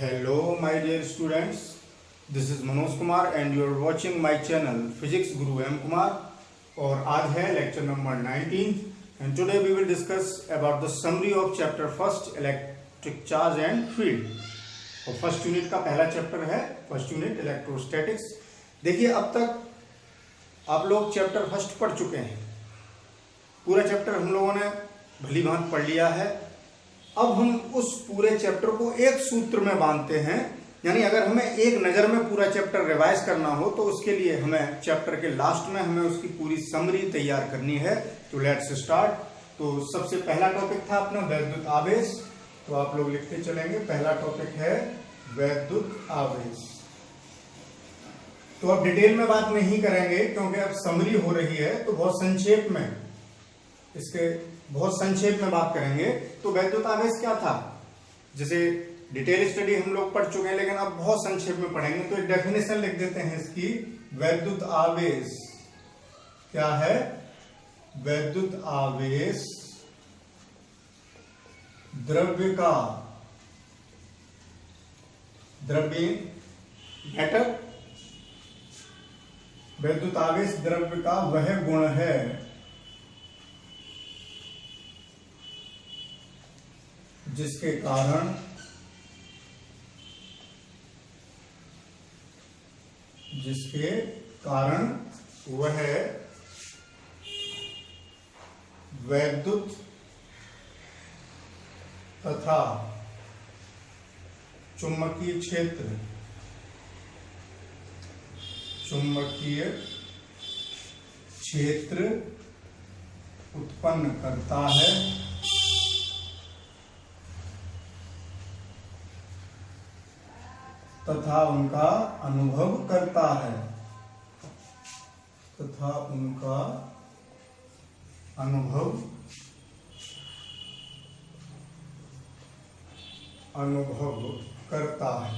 Hello my dear students, this is Manoj Kumar and you are watching my channel Physics Guru M Kumar और आज है lecture number 19 and today we will discuss about the summary of chapter first electric charge and field। और first unit का पहला chapter है first unit electrostatics. देखिए अब तक आप लोग चैप्टर फर्स्ट पढ़ चुके हैं, पूरा चैप्टर हम लोगों ने भली भांति पढ़ लिया है। अब हम उस पूरे चैप्टर को एक सूत्र में बांधते हैं, यानी अगर हमें एक नज़र में पूरा चैप्टर रिवाइज करना हो तो उसके लिए हमें चैप्टर के लास्ट में हमें उसकी पूरी समरी तैयार करनी है। तो लेट्स स्टार्ट। तो सबसे पहला टॉपिक था अपना वैद्युत आवेश, तो आप लोग लिखते चलेंगे। पहला टॉपिक है वैद्युत आवेश। तो अब डिटेल में बात नहीं करेंगे क्योंकि अब समरी हो रही है, तो बहुत संक्षेप में बात करेंगे। तो वैद्युत आवेश क्या था, जैसे डिटेल स्टडी हम लोग पढ़ चुके हैं लेकिन अब बहुत संक्षेप में पढ़ेंगे। तो एक डेफिनेशन लिख देते हैं इसकी। वैद्युत आवेश क्या है? वैद्युत आवेश वैद्युत आवेश द्रव्य का वह गुण है जिसके कारण वह वैद्युत तथा चुंबकीय क्षेत्र उत्पन्न करता है तथा उनका अनुभव करता है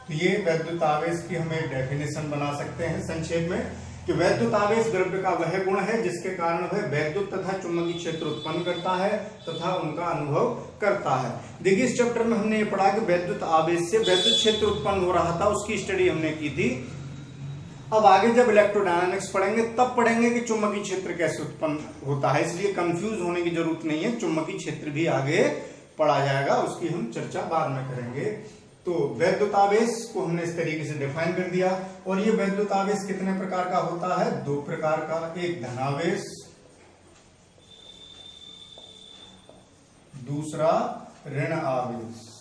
तो ये वैद्युत आवेश की हम एक डेफिनेशन बना सकते हैं संक्षेप में कि वैद्युत आवेश द्रव्य का वह गुण है जिसके कारण वह वैद्युत तथा चुंबकीय क्षेत्र उत्पन्न करता है तथा उनका अनुभव करता है। देखिए इस चैप्टर में हमने ये पढ़ा कि वैद्युत आवेश से वैद्युत क्षेत्र उत्पन्न हो रहा था, उसकी स्टडी हमने की थी। अब आगे जब इलेक्ट्रोडायनामिक्स पढ़ेंगे तब पढ़ेंगे कि चुंबकीय क्षेत्र कैसे उत्पन्न होता है, इसलिए कंफ्यूज होने की जरूरत नहीं है। चुंबकीय क्षेत्र भी आगे पढ़ा जाएगा, उसकी हम चर्चा बाद में करेंगे। तो वैद्युत आवेश को हमने इस तरीके से डिफाइन कर दिया। और ये वैद्युत आवेश कितने प्रकार का होता है? दो प्रकार का, एक धनावेश, दूसरा ऋण आवेश।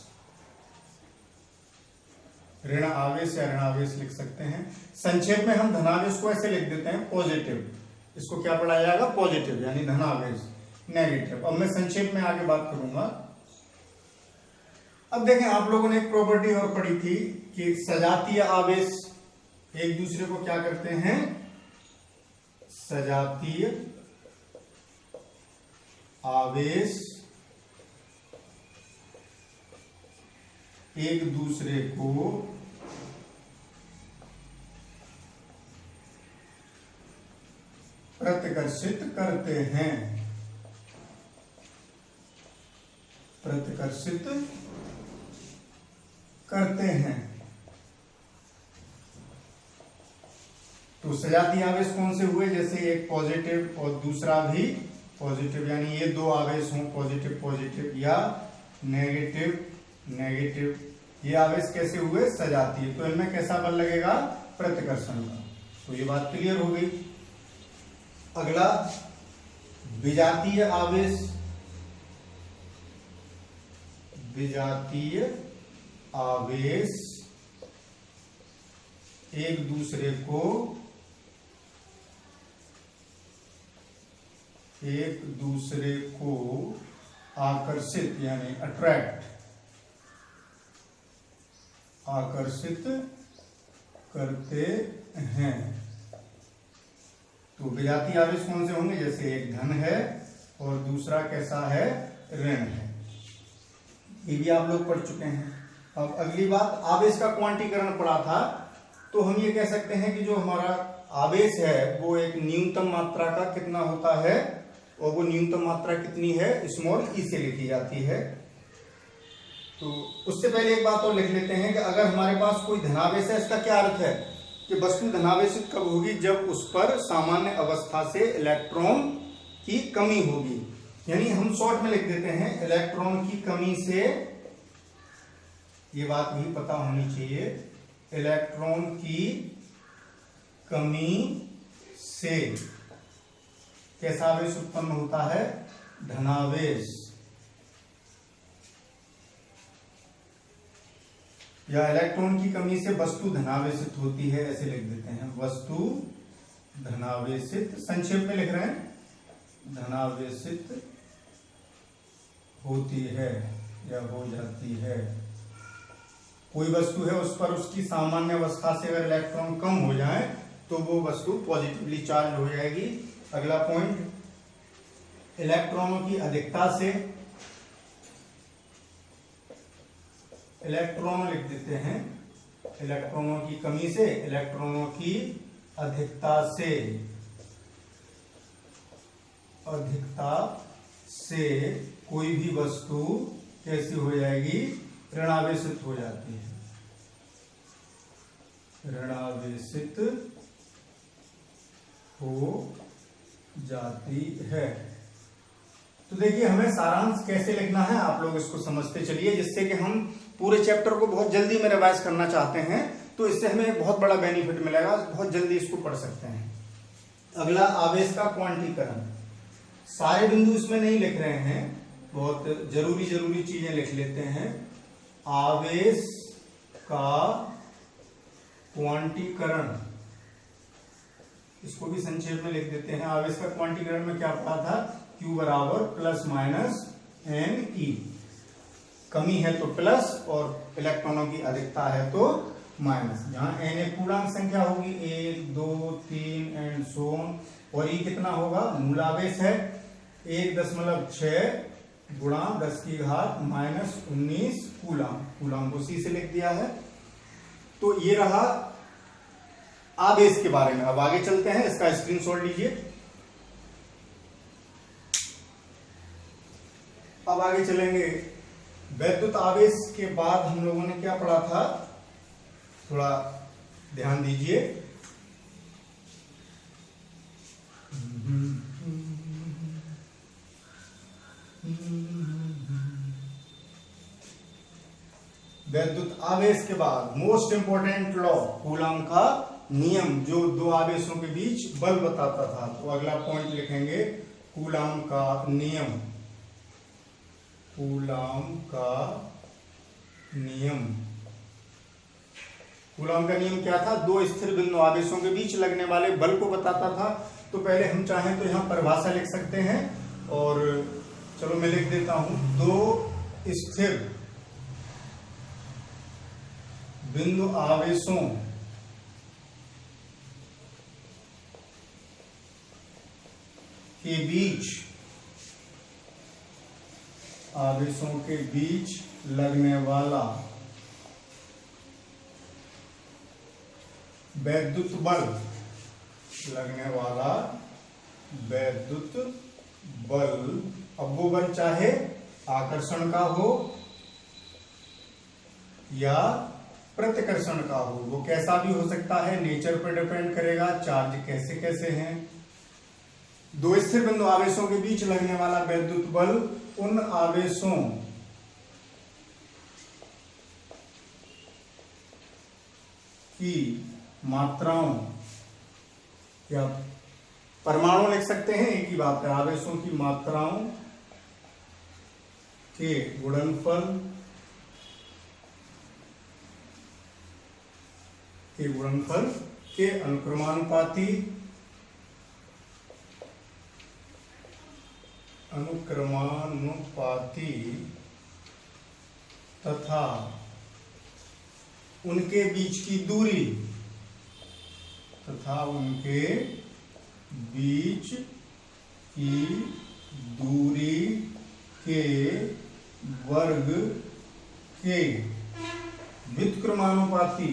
ऋण आवेश या ऋणावेश लिख सकते हैं। संक्षेप में हम धनावेश को ऐसे लिख देते हैं पॉजिटिव, इसको क्या पढ़ा जाएगा? पॉजिटिव यानी धनावेश, नेगेटिव। अब मैं संक्षेप में आगे बात करूंगा। अब देखें, आप लोगों ने एक प्रॉपर्टी और पढ़ी थी कि सजातीय आवेश एक दूसरे को क्या करते हैं? सजातीय आवेश एक दूसरे को प्रतिकर्षित करते हैं। तो सजातीय आवेश कौन से हुए? जैसे एक पॉजिटिव और दूसरा भी पॉजिटिव, यानी ये दो आवेश हों, पॉजिटिव या नेगेटिव, ये आवेश कैसे हुए? सजातीय। तो इनमें कैसा बल लगेगा? प्रतिकर्षण का। तो ये बात क्लियर हो गई। अगला विजातीय आवेश एक दूसरे को आकर्षित यानी आकर्षित करते हैं। तो विजातीय आवेश कौन से होंगे? जैसे एक धन है और दूसरा कैसा है? ऋण है। ये भी आप लोग पढ़ चुके हैं। अब अगली बात, आवेश का क्वांटीकरण पढ़ा था। तो हम ये कह सकते हैं कि जो हमारा आवेश है वो एक न्यूनतम मात्रा का कितना होता है, और वो न्यूनतम मात्रा कितनी है, स्मॉल ई से लिखी जाती है। तो उससे पहले एक बात और लिख लेते हैं कि अगर हमारे पास कोई धनावेश है, इसका क्या अर्थ है कि वस्तु धनावेशित कब होगी, जब उस पर सामान्य अवस्था से इलेक्ट्रॉन की कमी होगी। यानी हम शॉर्ट में लिख देते हैं इलेक्ट्रॉन की कमी से, ये बात भी पता होनी चाहिए, इलेक्ट्रॉन की कमी से कैसा आवेश उत्पन्न होता है, धनावेश, या इलेक्ट्रॉन की कमी से वस्तु धनावेशित होती है, ऐसे लिख देते हैं, वस्तु धनावेशित, संक्षेप में लिख रहे हैं, धनावेशित होती है या हो जाती है। कोई वस्तु है, उस पर उसकी सामान्य अवस्था से अगर इलेक्ट्रॉन कम हो जाए तो वो वस्तु पॉजिटिवली चार्ज हो जाएगी। अगला पॉइंट, इलेक्ट्रॉनों की अधिकता से, इलेक्ट्रॉन लिख देते हैं, इलेक्ट्रॉनों की कमी से इलेक्ट्रॉनों की अधिकता से, अधिकता से कोई भी वस्तु कैसी हो जाएगी, ऋणावेशित हो जाती है, ऋणावेशित हो जाती है। तो देखिए हमें सारांश कैसे लिखना है, आप लोग इसको समझते चलिए, जिससे कि हम पूरे चैप्टर को बहुत जल्दी में रिवाइज करना चाहते हैं तो इससे हमें एक बहुत बड़ा बेनिफिट मिलेगा, बहुत जल्दी इसको पढ़ सकते हैं। अगला, आवेश का क्वांटीकरण। सारे बिंदु इसमें नहीं लिख रहे हैं, बहुत जरूरी चीजें लिख लेते हैं। आवेश का क्वांटीकरण, इसको भी संक्षेप में लिख देते हैं। आवेश का क्वांटीकरण में क्या पढ़ा था, Q बराबर प्लस माइनस एन ई, कमी है तो प्लस और इलेक्ट्रॉनों की अधिकता है तो माइनस। जहां n एक पूर्णांक संख्या होगी, 1 2 3 एंड सो ऑन, और ई कितना होगा, मूलावेश है 1.6 गुणा 10 की घात माइनस 19 कूलम, कूलम को सी से लिख दिया है। तो ये रहा आवेश के बारे में। अब आगे चलते हैं, इसका स्क्रीनशॉट लीजिए। अब आगे चलेंगे, वैद्युत आवेश के बाद हम लोगों ने क्या पढ़ा था, थोड़ा ध्यान दीजिए। वैद्युत आवेश के बाद मोस्ट इंपोर्टेंट लॉ, कूलम का नियम, जो दो आवेशों के बीच बल बताता था। तो अगला पॉइंट लिखेंगे कूलम का नियम, कूलम का नियम। कूलम का नियम क्या था, दो स्थिर बिंदु आवेशों के बीच लगने वाले बल को बताता था। तो पहले हम चाहें तो यहां परिभाषा लिख सकते हैं, और चलो मैं लिख देता हूं, दो स्थिर बिंदु आवेशों के बीच, आवेशों के बीच लगने वाला वैद्युत बल, लगने वाला वैद्युत बल, अब वो बल चाहे आकर्षण का हो या प्रतिकर्षण का हो, वो कैसा भी हो सकता है, नेचर पर डिपेंड करेगा, चार्ज कैसे कैसे हैं। दो स्थिर बिंदु आवेशों के बीच लगने वाला वैद्युत बल उन आवेशों की मात्राओं, या परमाणु लिख सकते हैं, एक ही बात है, आवेशों की मात्राओं के गुणनफल के अनुक्रमानुपाती तथा उनके बीच की दूरी, तथा उनके बीच की दूरी के वर्ग के व्युत्क्रमानुपाती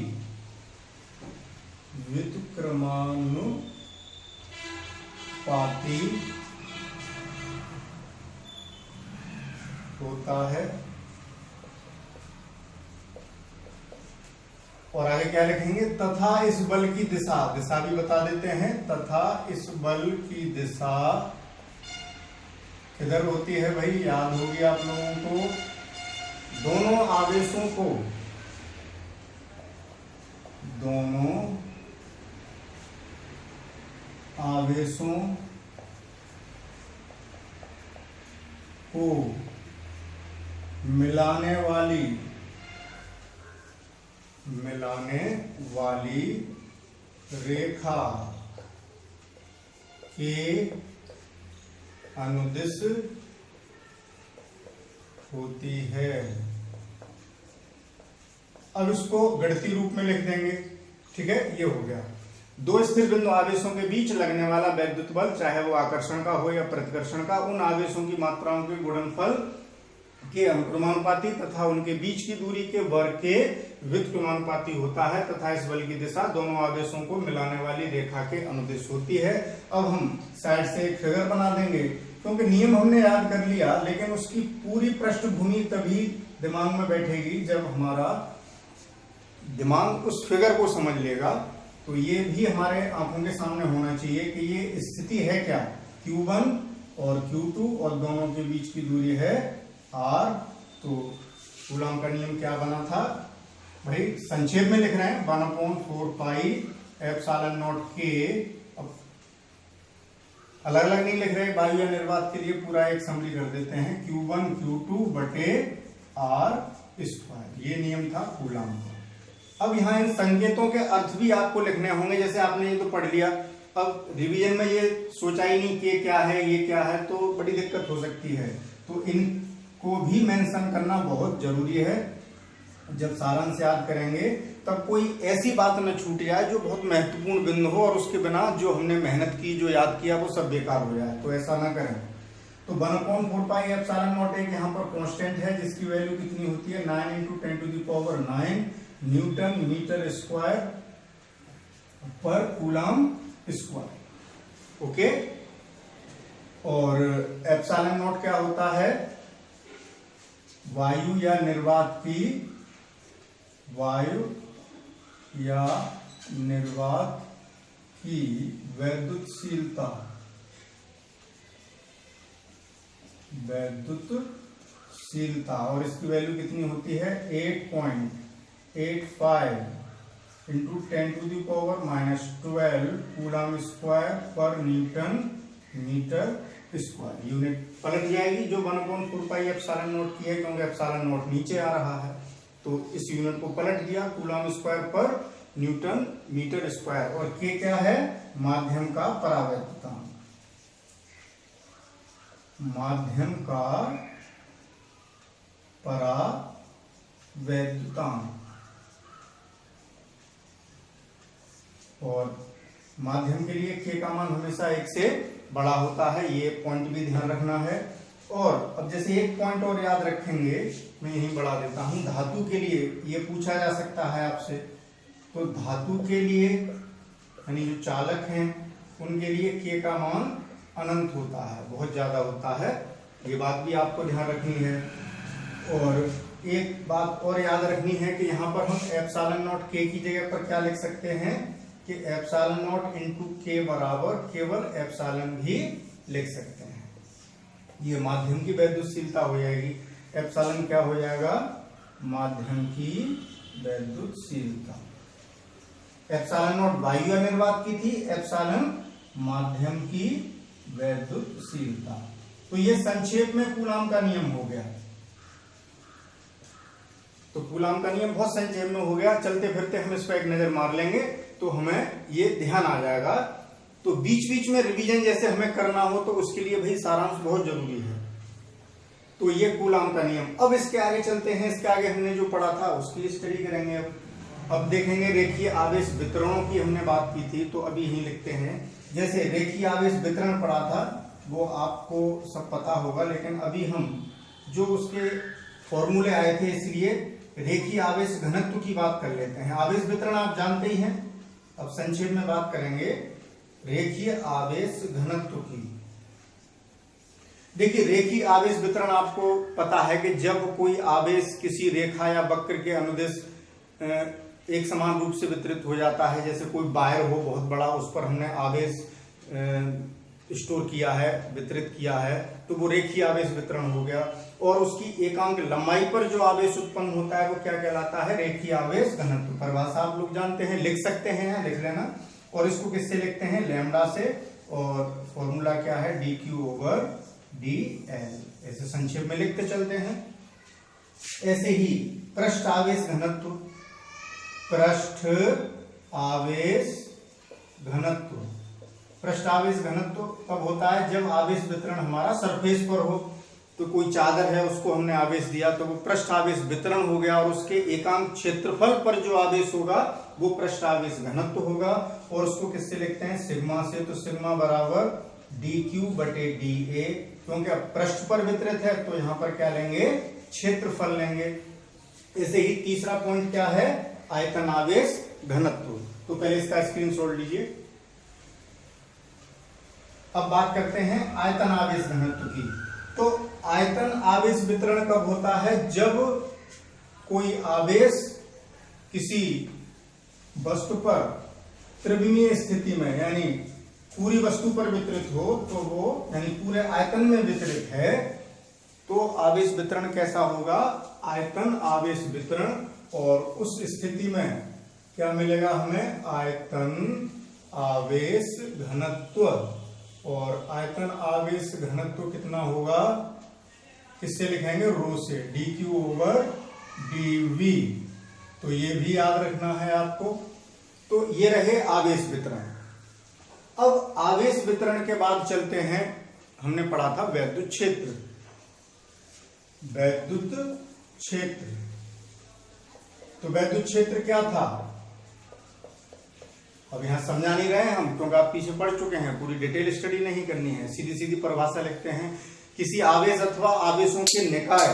होता है। और आगे क्या लिखेंगे, तथा इस बल की दिशा, दिशा भी बता देते हैं, तथा इस बल की दिशा किधर होती है भाई, याद होगी आप लोगों को, दोनों आवेशों को मिलाने वाली रेखा के अनुदिश होती है। अब इसको गणितीय रूप में लिख देंगे, ठीक है। ये हो गया, दो स्थिर बिंदु आवेशों के बीच लगने वाला वैद्युत बल, चाहे वो आकर्षण का हो या प्रतिकर्षण का, उन आवेशों की मात्राओं के गुणनफल के अनुक्रमानुपाती तथा उनके बीच की दूरी के वर्ग के व्युत्क्रमानुपाती होता है, तथा इस बल की दिशा दोनों आवेशों को मिलाने वाली रेखा के अनुदिश होती है। अब हम साइड से एक फिगर बना देंगे, क्योंकि नियम हमने याद कर लिया, लेकिन उसकी पूरी पृष्ठभूमि तभी दिमाग में बैठेगी जब हमारा दिमाग उस फिगर को समझ लेगा। तो ये भी हमारे आंखों के सामने होना चाहिए कि ये स्थिति है क्या, Q1 और Q2 और दोनों के बीच की दूरी है R। तो कूलॉम का नियम क्या बना था भाई, संक्षेप में लिख रहे हैं, 1/4 पाई एप्सिलॉन नॉट K। अब अलग अलग नहीं लिख रहे, वायु या निर्वात के लिए पूरा एक समरी कर देते हैं, Q1 Q2 बटे R²। ये नियम था कूलॉम का। अब यहाँ इन संकेतों के अर्थ भी आपको लिखने होंगे, जैसे आपने ये तो पढ़ लिया, अब रिवीजन में ये सोचा ही नहीं कि क्या है ये क्या है, तो बड़ी दिक्कत हो सकती है। तो इनको भी मेंशन करना बहुत जरूरी है। जब सारांश याद करेंगे तब कोई ऐसी बात न छूट जाए जो बहुत महत्वपूर्ण बिंदु हो, और उसके बिना जो हमने मेहनत की, जो याद किया, वो सब बेकार हो जाए। तो ऐसा ना करें। तो 1/4 पाई एप्सिलॉन नॉट एक यहाँ पर कांस्टेंट है, जिसकी वैल्यू कितनी होती है, 9 × 10⁹ न्यूटन मीटर स्क्वायर पर कूलॉम स्क्वायर। ओके। और एप्सिलॉन नॉट क्या होता है, वायु या निर्वात की वैद्युतशीलता, और इसकी वैल्यू कितनी होती है, 8.85 × 10⁻⁻12 कूलॉम स्क्वायर पर न्यूटन मीटर स्क्वायर। यूनिट पलट जाएगी जो 1/4 पाई एप्सिलॉन नॉट की है, क्योंकि एप्सिलॉन नॉट नीचे आ रहा है, तो इस यूनिट को पलट दिया, कूलॉम स्क्वायर पर न्यूटन मीटर स्क्वायर। और के क्या है, माध्यम का परावैद्युतांक, माध्यम का परावैद्युतांक। और माध्यम के लिए के का मान हमेशा 1 से बड़ा होता है, ये पॉइंट भी ध्यान रखना है। और अब जैसे एक पॉइंट और याद रखेंगे, मैं यहीं बढ़ा देता हूं, धातु के लिए ये पूछा जा सकता है आपसे। तो धातु के लिए यानी जो चालक हैं उनके लिए के का मान अनंत होता है, बहुत ज्यादा होता है, ये बात भी आपको ध्यान रखनी है। और एक बात और याद रखनी है कि यहाँ पर हम एप्सिलॉन नॉट के की जगह पर क्या लिख सकते हैं कि एप्सिलॉन नॉट × के बराबर केवल एप्सिलॉन भी लिख सकते हैं। ये माध्यम की वैद्युतशीलता हो जाएगी। एप्सिलॉन क्या हो जाएगा, माध्यम की वैद्युतशीलता। एप्सिलॉन नॉट वायु या निर्वात की थी, एप्सिलॉन माध्यम की वैद्युतशीलता। तो ये संक्षेप में कूलॉम का नियम हो गया। तो कूलॉम का नियम बहुत संक्षेप में हो गया, चलते फिरते हम इस पर एक नजर मार लेंगे तो हमें ये ध्यान आ जाएगा। तो बीच बीच में रिवीजन जैसे हमें करना हो तो उसके लिए भाई सारांश बहुत जरूरी है। तो ये कूलॉम का नियम। अब इसके आगे चलते हैं, इसके आगे हमने जो पढ़ा था उसकी स्टडी करेंगे। अब देखेंगे रेखीय आवेश वितरणों की हमने बात की थी, तो अभी यही लिखते हैं। जैसे रेखीय आवेश वितरण पढ़ा था वो आपको सब पता होगा, लेकिन अभी हम जो उसके फॉर्मूले आए थे इसलिए रेखीय आवेश घनत्व की बात कर लेते हैं। आवेश वितरण आप जानते ही हैं, अब संक्षेप में बात करेंगे रेखीय आवेश घनत्व की। देखिए रेखीय आवेश वितरण आपको पता है कि जब कोई आवेश किसी रेखा या वक्र के अनुदिश एक समान रूप से वितरित हो जाता है। जैसे कोई वायर हो बहुत बड़ा, उस पर हमने आवेश स्टोर किया है, वितरित किया है, तो वो रेखीय आवेश वितरण हो गया। और उसकी एकांक लंबाई पर जो आवेश उत्पन्न होता है वो क्या कहलाता है? रेखीय आवेश घनत्व। परिभाषा आप लोग जानते हैं, लिख सकते हैं, लिख लेना। और इसको किससे लिखते हैं? लैम्डा से। और फॉर्मूला क्या है? dq/dl। ऐसे संक्षेप में लिखते चलते हैं। ऐसे ही पृष्ठ आवेश घनत्व, पृष्ठ आवेश घनत्व, पृष्ठ आवेश घनत्व कब होता है? जब आवेश वितरण हमारा सरफेस पर हो। तो कोई चादर है, उसको हमने आवेश दिया तो वो पृष्ठ आवेश वितरण हो गया, और उसके एकांक क्षेत्रफल पर जो आवेश होगा वो पृष्ठ आवेश घनत्व होगा। और उसको किससे लिखते हैं? सिग्मा से। तो सिग्मा बराबर dq/dA, क्योंकि अब पृष्ठ पर वितरित है तो यहां पर क्या लेंगे? क्षेत्रफल लेंगे। ऐसे ही तीसरा पॉइंट क्या है? आयतन आवेश घनत्व। तो पहले इसका स्क्रीनशॉट लीजिए। अब बात करते हैं आयतन आवेश घनत्व की। तो आयतन आवेश वितरण कब होता है? जब कोई आवेश किसी वस्तु पर त्रिविमीय स्थिति में, यानी पूरी वस्तु पर वितरित हो, तो वो यानी पूरे आयतन में वितरित है, तो आवेश वितरण कैसा होगा? आयतन आवेश वितरण। और उस स्थिति में क्या मिलेगा हमें? आयतन आवेश घनत्व। और आयतन आवेश घनत्व कितना होगा? किससे लिखेंगे? रो से, dq/dv। तो ये भी याद रखना है आपको। तो ये रहे आवेश वितरण। अब आवेश वितरण के बाद चलते हैं, हमने पढ़ा था वैद्युत क्षेत्र। वैद्युत क्षेत्र, तो वैद्युत क्षेत्र क्या था? अब यहां समझा नहीं रहे हम, क्योंकि आप पीछे पढ़ चुके हैं, पूरी डिटेल स्टडी नहीं करनी है। सीधी सीधी परिभाषा लिखते हैं। किसी आवेश अथवा आवेशों के निकाय,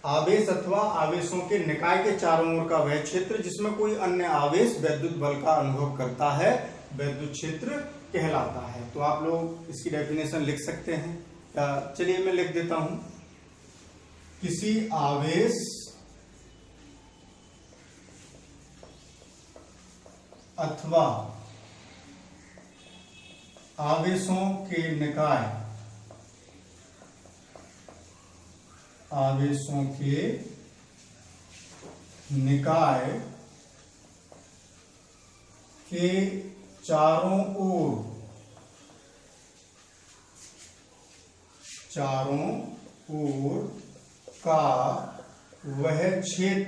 आवेश अथवा आवेशों के निकाय के चारों ओर का वह क्षेत्र जिसमें कोई अन्य आवेश विद्युत बल का अनुभव करता है, वैद्युत क्षेत्र कहलाता है। तो आप लोग इसकी डेफिनेशन लिख सकते हैं। चलिए मैं लिख देता हूं। किसी आवेश अथवा आवेशों के निकाय, आवेशों के निकाय के चारों ओर का वह क्षेत्र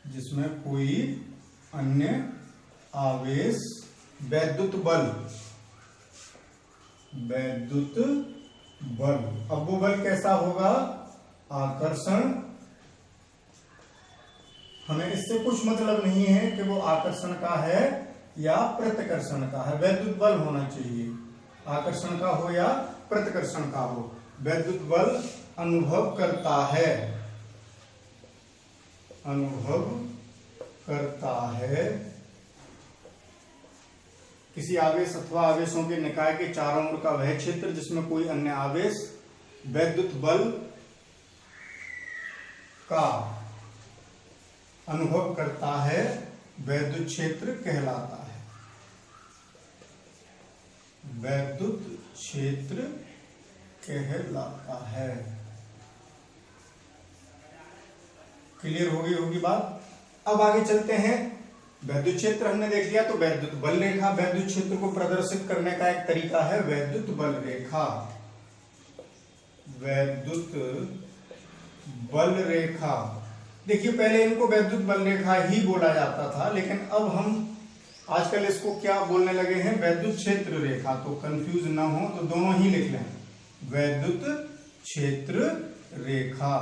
जिसमें कोई अन्य आवेश, वैद्युत बल, अब वो बल कैसा होगा? आकर्षण। हमें इससे कुछ मतलब नहीं है कि वो आकर्षण का है या प्रतिकर्षण का है, वैद्युत बल होना चाहिए। आकर्षण का हो या प्रतिकर्षण का हो, वैद्युत बल अनुभव करता है किसी आवेश अथवा आवेशों के निकाय के चारों ओर का वह क्षेत्र जिसमें कोई अन्य आवेश वैद्युत बल का अनुभव करता है, वैद्युत क्षेत्र कहलाता है। वैद्युत क्षेत्र कहलाता है। क्लियर होगी बात। अब आगे चलते हैं। वैद्युत क्षेत्र हमने देख लिया, तो वैद्युत बल रेखा, वैद्युत क्षेत्र को प्रदर्शित करने का एक तरीका है वैद्युत बल रेखा। वैद्युत बल रेखा, देखिए पहले इनको वैद्युत बल रेखा ही बोला जाता था, लेकिन अब हम आजकल इसको क्या बोलने लगे हैं? वैद्युत क्षेत्र रेखा। तो कंफ्यूज ना हो तो दोनों ही लिख लें, वैद्युत क्षेत्र रेखा।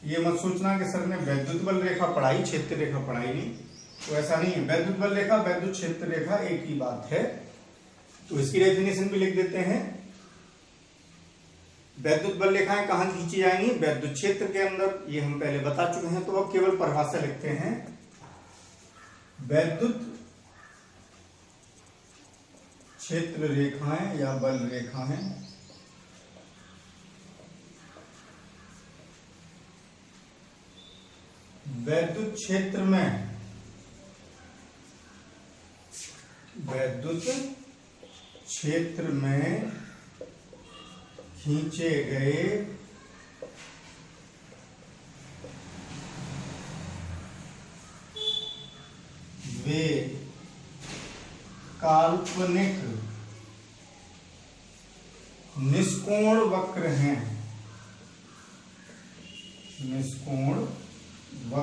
ये मत सोचना कि सर ने वैद्युत बल रेखा पढ़ाई, क्षेत्र रेखा पढ़ाई नहीं, तो ऐसा नहीं है। वैद्युत बल रेखा, वैद्युत क्षेत्र रेखा एक ही बात है। तो इसकी डेफिनेशन भी लिख देते हैं। वैद्युत बल रेखाएं कहां खींची जाएंगी? वैद्युत क्षेत्र के अंदर, ये हम पहले बता चुके हैं। तो अब केवल परिभाषा लिखते हैं। वैद्युत क्षेत्र रेखाएं या बल रेखाएं वैद्युत क्षेत्र में खींचे गए वे काल्पनिक निष्कोण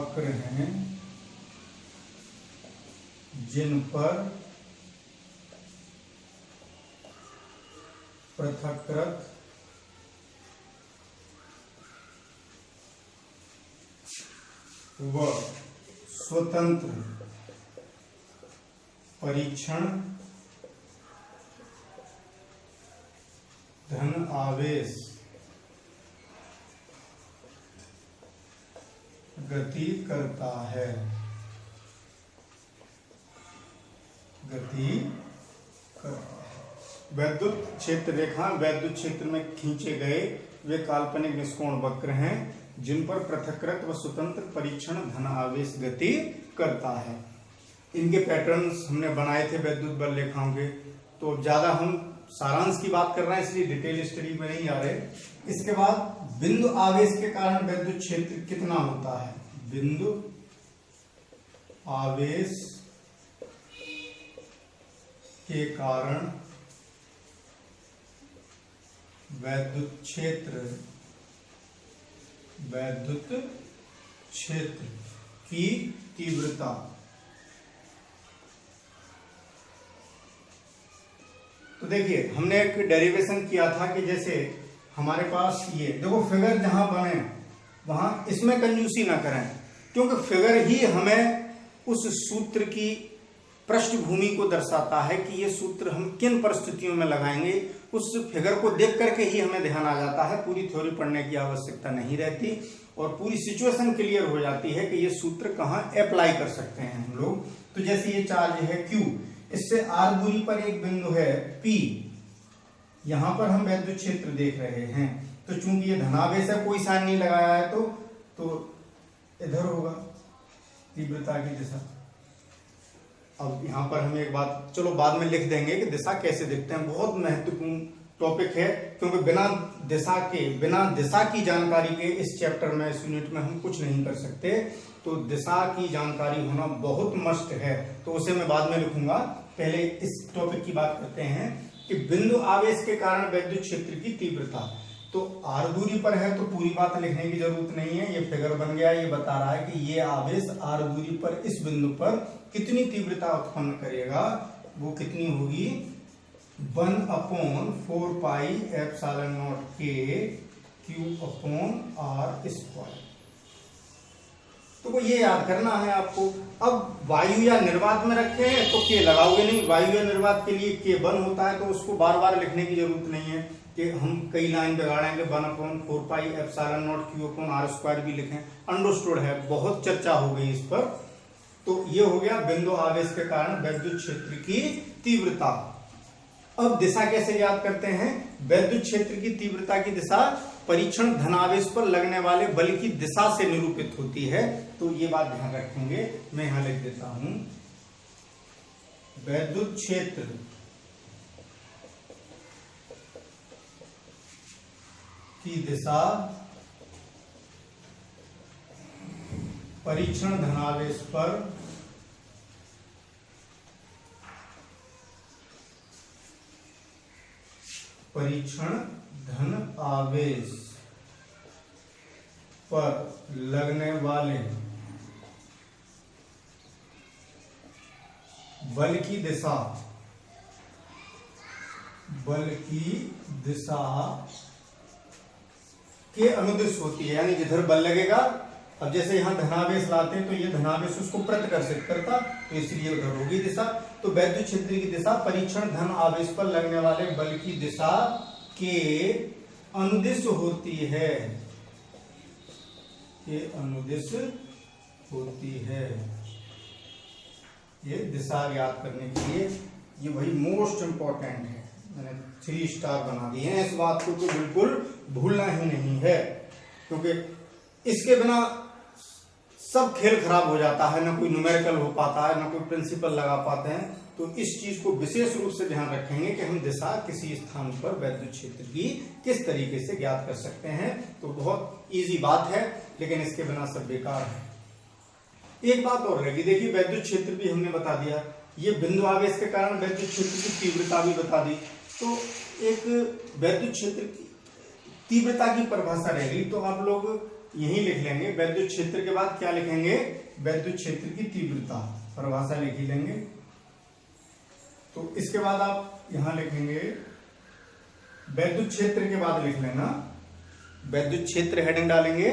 वक्र हैं, जिन पर पृथक्कृत व स्वतंत्र परीक्षण धन आवेश गति करता है। वैद्युत क्षेत्र रेखा वैद्युत क्षेत्र में खींचे गए वे काल्पनिक निष्कोण वक्र हैं जिन पर पृथक्कृत व स्वतंत्र परीक्षण धन आवेश गति करता है। इनके पैटर्न्स हमने बनाए थे वैद्युत बल रेखाओं के, तो ज्यादा हम सारांश की बात कर रहे हैं इसलिए डिटेल स्टडी में नहीं आ रहे। इसके बाद बिंदु आवेश के कारण वैद्युत क्षेत्र कितना होता है। बिंदु आवेश के कारण वैद्युत क्षेत्र की तीव्रता तो देखिए हमने एक डेरिवेशन किया था कि जैसे हमारे पास ये देखो फिगर जहां बने वहां इसमें कंजूसी ना करें, क्योंकि फिगर ही हमें उस सूत्र की पृष्ठभूमि को दर्शाता है कि ये सूत्र हम किन परिस्थितियों में लगाएंगे। उस फिगर को देख करके ही हमें ध्यान आ जाता है, पूरी थ्योरी पढ़ने की आवश्यकता नहीं रहती और पूरी सिचुएशन क्लियर हो जाती है कि ये सूत्र कहाँ अप्लाई कर सकते हैं हम लोग। तो जैसे ये चार्ज है Q, इससे r दूरी पर एक बिंदु है P, यहां पर हम वैद्युत क्षेत्र देख रहे हैं। तो चूंकि ये धनावेश है, कोई साइन नहीं लगाया है तो इधर होगा तीव्रता की दिशा। अब यहां पर हम एक बात चलो बाद में लिख देंगे कि दिशा कैसे दिखते हैं, बहुत महत्वपूर्ण टॉपिक है, क्योंकि बिना दिशा की जानकारी के इस चैप्टर में इस यूनिट में हम कुछ नहीं कर सकते। तो दिशा की जानकारी होना बहुत मस्ट है, तो उसे मैं बाद में लिखूंगा। पहले इस टॉपिक की बात करते हैं कि बिंदु आवेश के कारण वैद्युत क्षेत्र की तीव्रता। तो r दूरी पर है तो पूरी बात लिखने की जरूरत नहीं है, ये फिगर बन गया, ये बता रहा है कि ये आवेश r दूरी पर इस बिंदु पर कितनी तीव्रता उत्पन्न करेगा। वो कितनी होगी 1/4 pi epsilon not k Q/r²। तो ये याद करना है आपको। अब वायु या निर्वात में रखे हैं तो k लगाओगे नहीं, वायु या निर्वात के लिए k 1 होता है, तो उसको बार बार लिखने की जरूरत नहीं है कि हम कई लाइन बिगाड़ेंगे। 1/4 पाई एप्सिलॉन नॉट Q/r² भी लिखें, अंडरस्टूड है, बहुत चर्चा हो गई इस पर। तो ये हो गया बिंदु आवेश के कारण वैद्युत क्षेत्र की तीव्रता। अब दिशा कैसे याद करते हैं। वैद्युत क्षेत्र की तीव्रता की दिशा परीक्षण धनावेश पर लगने वाले बल की दिशा से निरूपित होती है। तो ये बात ध्यान रखेंगे, मैं यहां लिख देता हूं वैद्युत क्षेत्र की दिशा परीक्षण धनावेश पर धन आवेश पर लगने वाले बल की दिशा के अनुदिश होती है, यानी जिधर बल लगेगा। अब जैसे यहां धनावेश लाते हैं तो ये धनावेश उसको प्रतिकर्षित करता, तो इसलिए उधर होगी दिशा। तो वैद्युत क्षेत्र की दिशा परीक्षण धन आवेश पर लगने वाले बल की दिशा के अनुदिश होती है, ये दिशा ज्ञात करने के लिए ये वही मोस्ट इम्पोर्टेंट है, मैंने 3 स्टार बना दिए हैं। इस बात को तो बिल्कुल भूलना ही नहीं है, क्योंकि इसके बिना सब खेल खराब हो जाता है, ना कोई न्यूमेरिकल हो पाता है, ना कोई प्रिंसिपल लगा पाते हैं। तो इस चीज को विशेष रूप से ध्यान रखेंगे कि हम दिशा किसी स्थान पर वैद्युत क्षेत्र की किस तरीके से ज्ञात कर सकते हैं। तो बहुत इजी बात है, लेकिन इसके बिना सब बेकार है। एक बात और रहेगी, देखिए वैद्युत क्षेत्र भी हमने बता दिया, ये बिंदु आवेश के कारण वैद्युत क्षेत्र की तीव्रता भी बता दी। तो एक वैद्युत क्षेत्र की तीव्रता की परिभाषा रहेगी, तो आप लोग यही लिख लेंगे। वैद्युत क्षेत्र के बाद क्या लिखेंगे? वैद्युत क्षेत्र की तीव्रता, परिभाषा लिख ही लेंगे। तो इसके बाद आप यहां लिखेंगे वैद्युत क्षेत्र के बाद लिख लेना वैद्युत क्षेत्र, हेडिंग डालेंगे।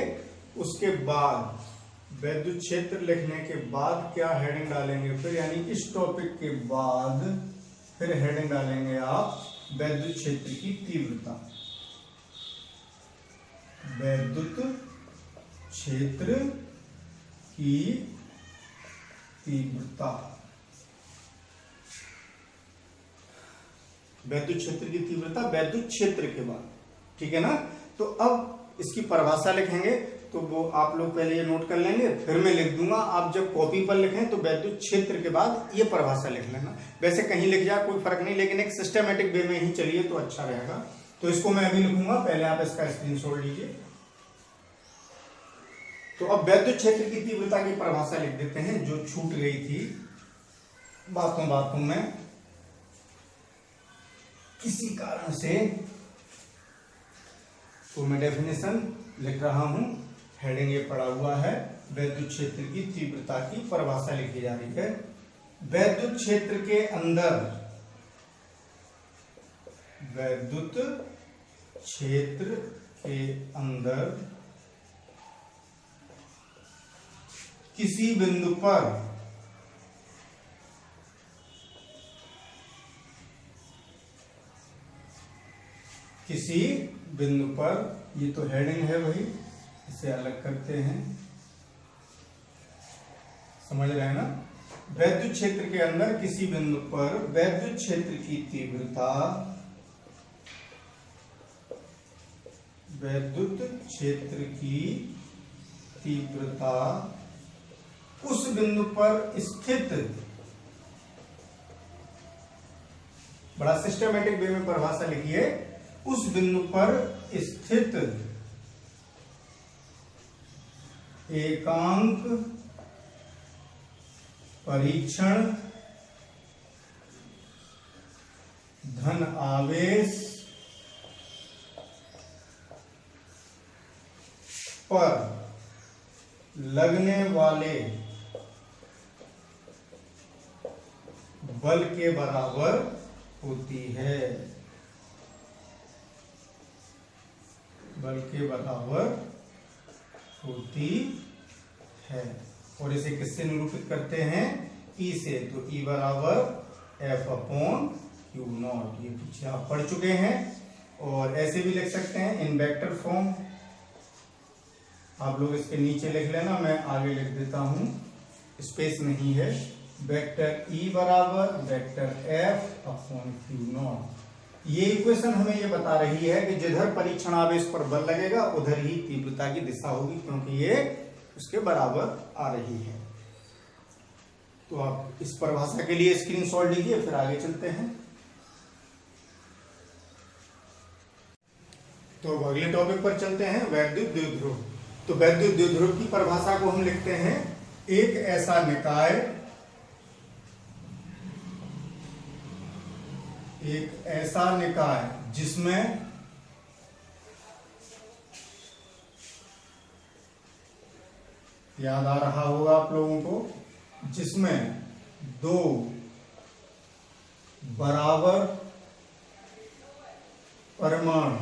उसके बाद वैद्युत क्षेत्र लिखने के बाद क्या हेडिंग डालेंगे फिर, यानी इस टॉपिक के बाद फिर हेडिंग डालेंगे आप वैद्युत क्षेत्र की तीव्रता। वैद्युत क्षेत्र की तीव्रता, वैद्युत क्षेत्र की तीव्रता वैद्युत क्षेत्र के बाद, ठीक है ना। तो अब इसकी परिभाषा लिखेंगे, तो वो आप लोग पहले ये नोट कर लेंगे, फिर मैं लिख दूंगा। आप जब कॉपी पर लिखें तो वैद्युत क्षेत्र के बाद ये परिभाषा लिख लेना। वैसे कहीं लिख जाए कोई फर्क नहीं, लेकिन एक सिस्टमेटिक वे में ही चलिए तो अच्छा रहेगा। तो इसको मैं अभी लिखूंगा, पहले आप इसका स्क्रीनशॉट लीजिए। तो अब वैद्युत क्षेत्र की तीव्रता की परिभाषा लिख देते हैं, जो छूट गई थी बातों में किसी कारण से। तो मैं डेफिनेशन लिख रहा हूं, हेडिंग ये पड़ा हुआ है, वैद्युत क्षेत्र की तीव्रता की परिभाषा लिखी जा रही है। वैद्युत क्षेत्र के अंदर, वैद्युत क्षेत्र के अंदर किसी बिंदु पर ये तो हेडिंग है वही, इसे अलग करते हैं, समझ रहे हैं ना। वैद्युत क्षेत्र के अंदर किसी बिंदु पर वैद्युत क्षेत्र की तीव्रता, वैद्युत क्षेत्र की तीव्रता उस बिंदु पर स्थित, बड़ा सिस्टमेटिक वे में परिभाषा लिखिए, उस बिंदु पर स्थित एकांक परीक्षण धन आवेश पर लगने वाले बल के बराबर होती है, बल के बराबर होती है। और इसे किससे निरूपित करते हैं? ई से। तो ई बराबर F/Q0, ये पीछे आप पढ़ चुके हैं। और ऐसे भी लिख सकते हैं इन वेक्टर फॉर्म, आप लोग इसके नीचे लिख लेना, मैं आगे लिख देता हूं, स्पेस नहीं है। वेक्टर ई बराबर वेक्टर F/Q0। ये इक्वेशन हमें ये बता रही है कि जिधर परीक्षण आवेश पर बल लगेगा उधर ही तीव्रता की दिशा होगी, क्योंकि ये उसके बराबर आ रही है। तो आप इस परिभाषा के लिए स्क्रीनशॉट लीजिए, फिर आगे चलते हैं। तो अगले टॉपिक पर चलते हैं, वैद्युत द्विध्रुव। तो वैद्युत द्विध्रुव की परिभाषा को हम लिखते हैं, एक ऐसा निकाय, एक ऐसा निकाय जिसमें याद आ रहा होगा आप लोगों को, जिसमें दो बराबर परमाणु,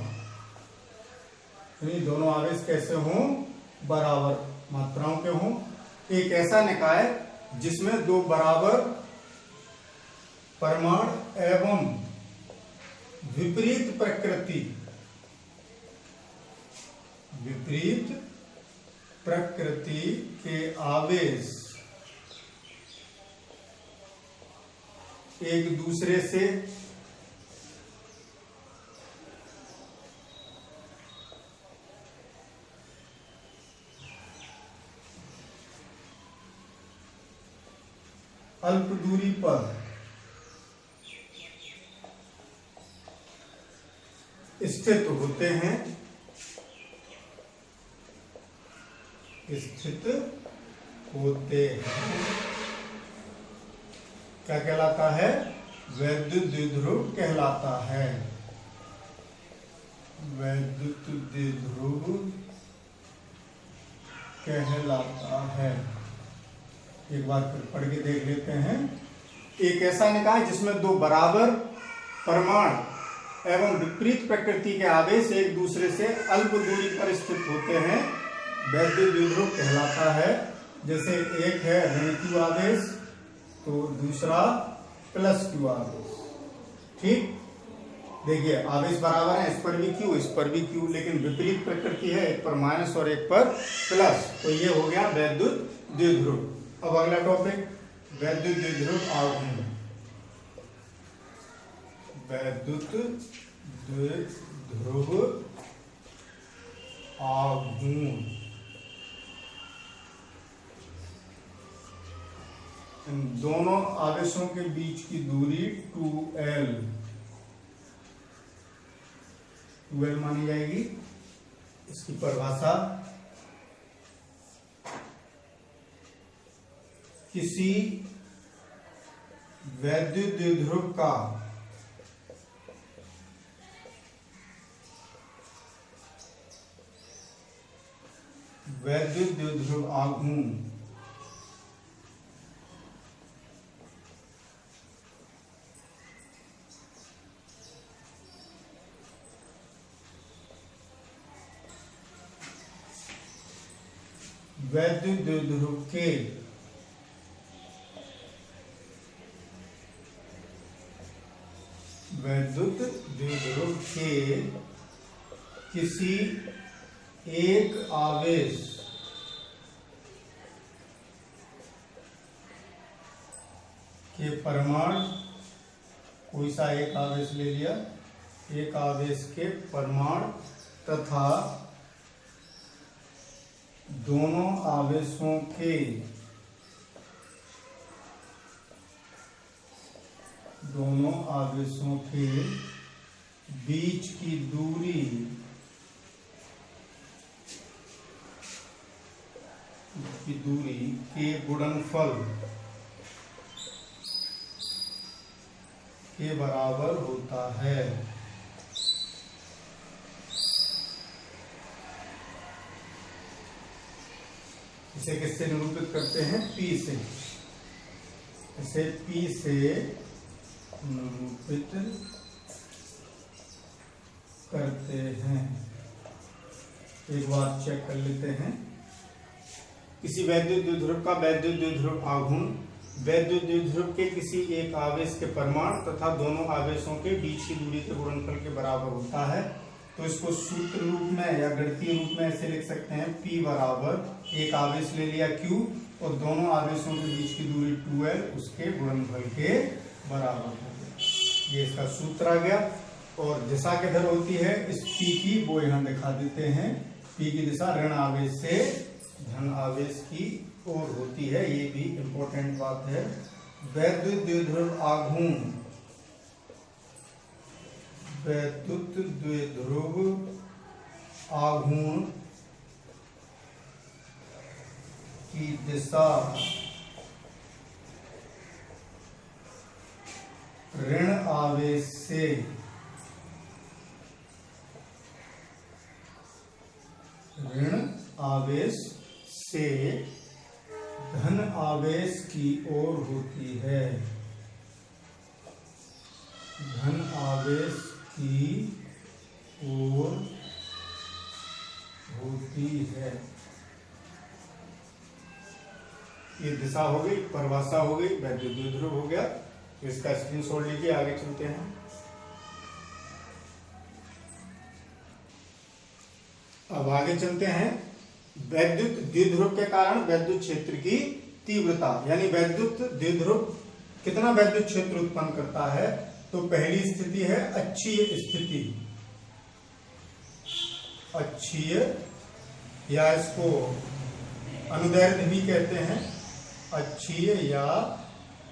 दोनों आवेश कैसे हों? बराबर मात्राओं के हों। एक ऐसा निकाय जिसमें दो बराबर परमाणु एवं विपरीत प्रकृति के आवेश एक दूसरे से अल्प दूरी पर स्थित होते हैं, क्या कहलाता है? वैद्युत द्विध्रुव कहलाता है। वैद्युत द्विध्रुव कहलाता है। एक बार फिर पढ़ के देख लेते हैं। एक ऐसा निकाय जिसमें दो बराबर परमाणु एवं विपरीत प्रकृति के आवेश एक दूसरे से अल्प दूरी पर स्थित होते हैं, वैद्युत द्विध्रुव कहलाता है। जैसे एक है ऋण q आवेश तो दूसरा प्लस q आवेश। ठीक, देखिए आवेश बराबर है, इस पर भी q, इस पर भी q, लेकिन विपरीत प्रकृति है, एक पर माइनस और एक पर प्लस, तो ये हो गया वैद्युत द्विध्रुव। अब अगला टॉपिक वैद्युत द्विध्रुव आघूर्ण। वैद्युत द्विध्रुव आघूर्ण इन दोनों आवेशों के बीच की दूरी 2L मानी जाएगी। इसकी परिभाषा किसी वैद्युत द्विध्रुव का वैद्युत द्विध्रुव आघूर्ण वैद्युत द्विध्रुव के वैद्युत द्विध्रुव के किसी एक आवेश के परमाणु, कोई सा एक आवेश ले लिया, एक आवेश के परमाणु तथा दोनों आवेशों के बीच की दूरी के गुणनफल के बराबर होता है। इसे किससे निरूपित करते हैं? P से। इसे P से निरूपित करते हैं। एक बार चेक कर लेते हैं। किसी वैद्युत द्विध्रुव का वैद्युत द्विध्रुव आघूर्ण वैद्युत द्विध्रुव के किसी एक आवेश के परमाणु तथा दोनों आवेशों के बीच की दूरी के गुणनफल के बराबर होता है। तो इसको सूत्र रूप में या गणितीय रूप में ऐसे लिख सकते हैं, P बराबर एक आवेश ले लिया Q और दोनों आवेशों के बीच की दूरी 2L, उसके गुणनफल के बराबर हो गया। ये इसका सूत्र आ गया। और दिशा किधर होती है इस P की, वो यहाँ दिखा देते हैं। P की दिशा ऋण आवेश से धन आवेश की ओर होती है, ये भी इम्पोर्टेंट बात है। वैद्युत द्विध्रुव आघूर्ण वैद्युत द्विध्रुव आघूर्ण की दिशा ऋण आवेश से धन आवेश की ओर होती है। धन आवेश की ओर होती है। ये दिशा हो गई, परिभाषा हो गई, वैद्युत द्विध्रुव हो गया। तो इसका स्क्रीनशॉट लीजिए, आगे चलते हैं। अब आगे चलते हैं। वैद्युत द्विध्रुव के कारण वैद्युत क्षेत्र की तीव्रता, यानी वैद्युत द्विध्रुव कितना विद्युत क्षेत्र उत्पन्न करता है? तो पहली स्थिति है अक्षीय स्थिति, अक्षीय या इसको अनुदैर्ध्य भी कहते हैं, अक्षीय या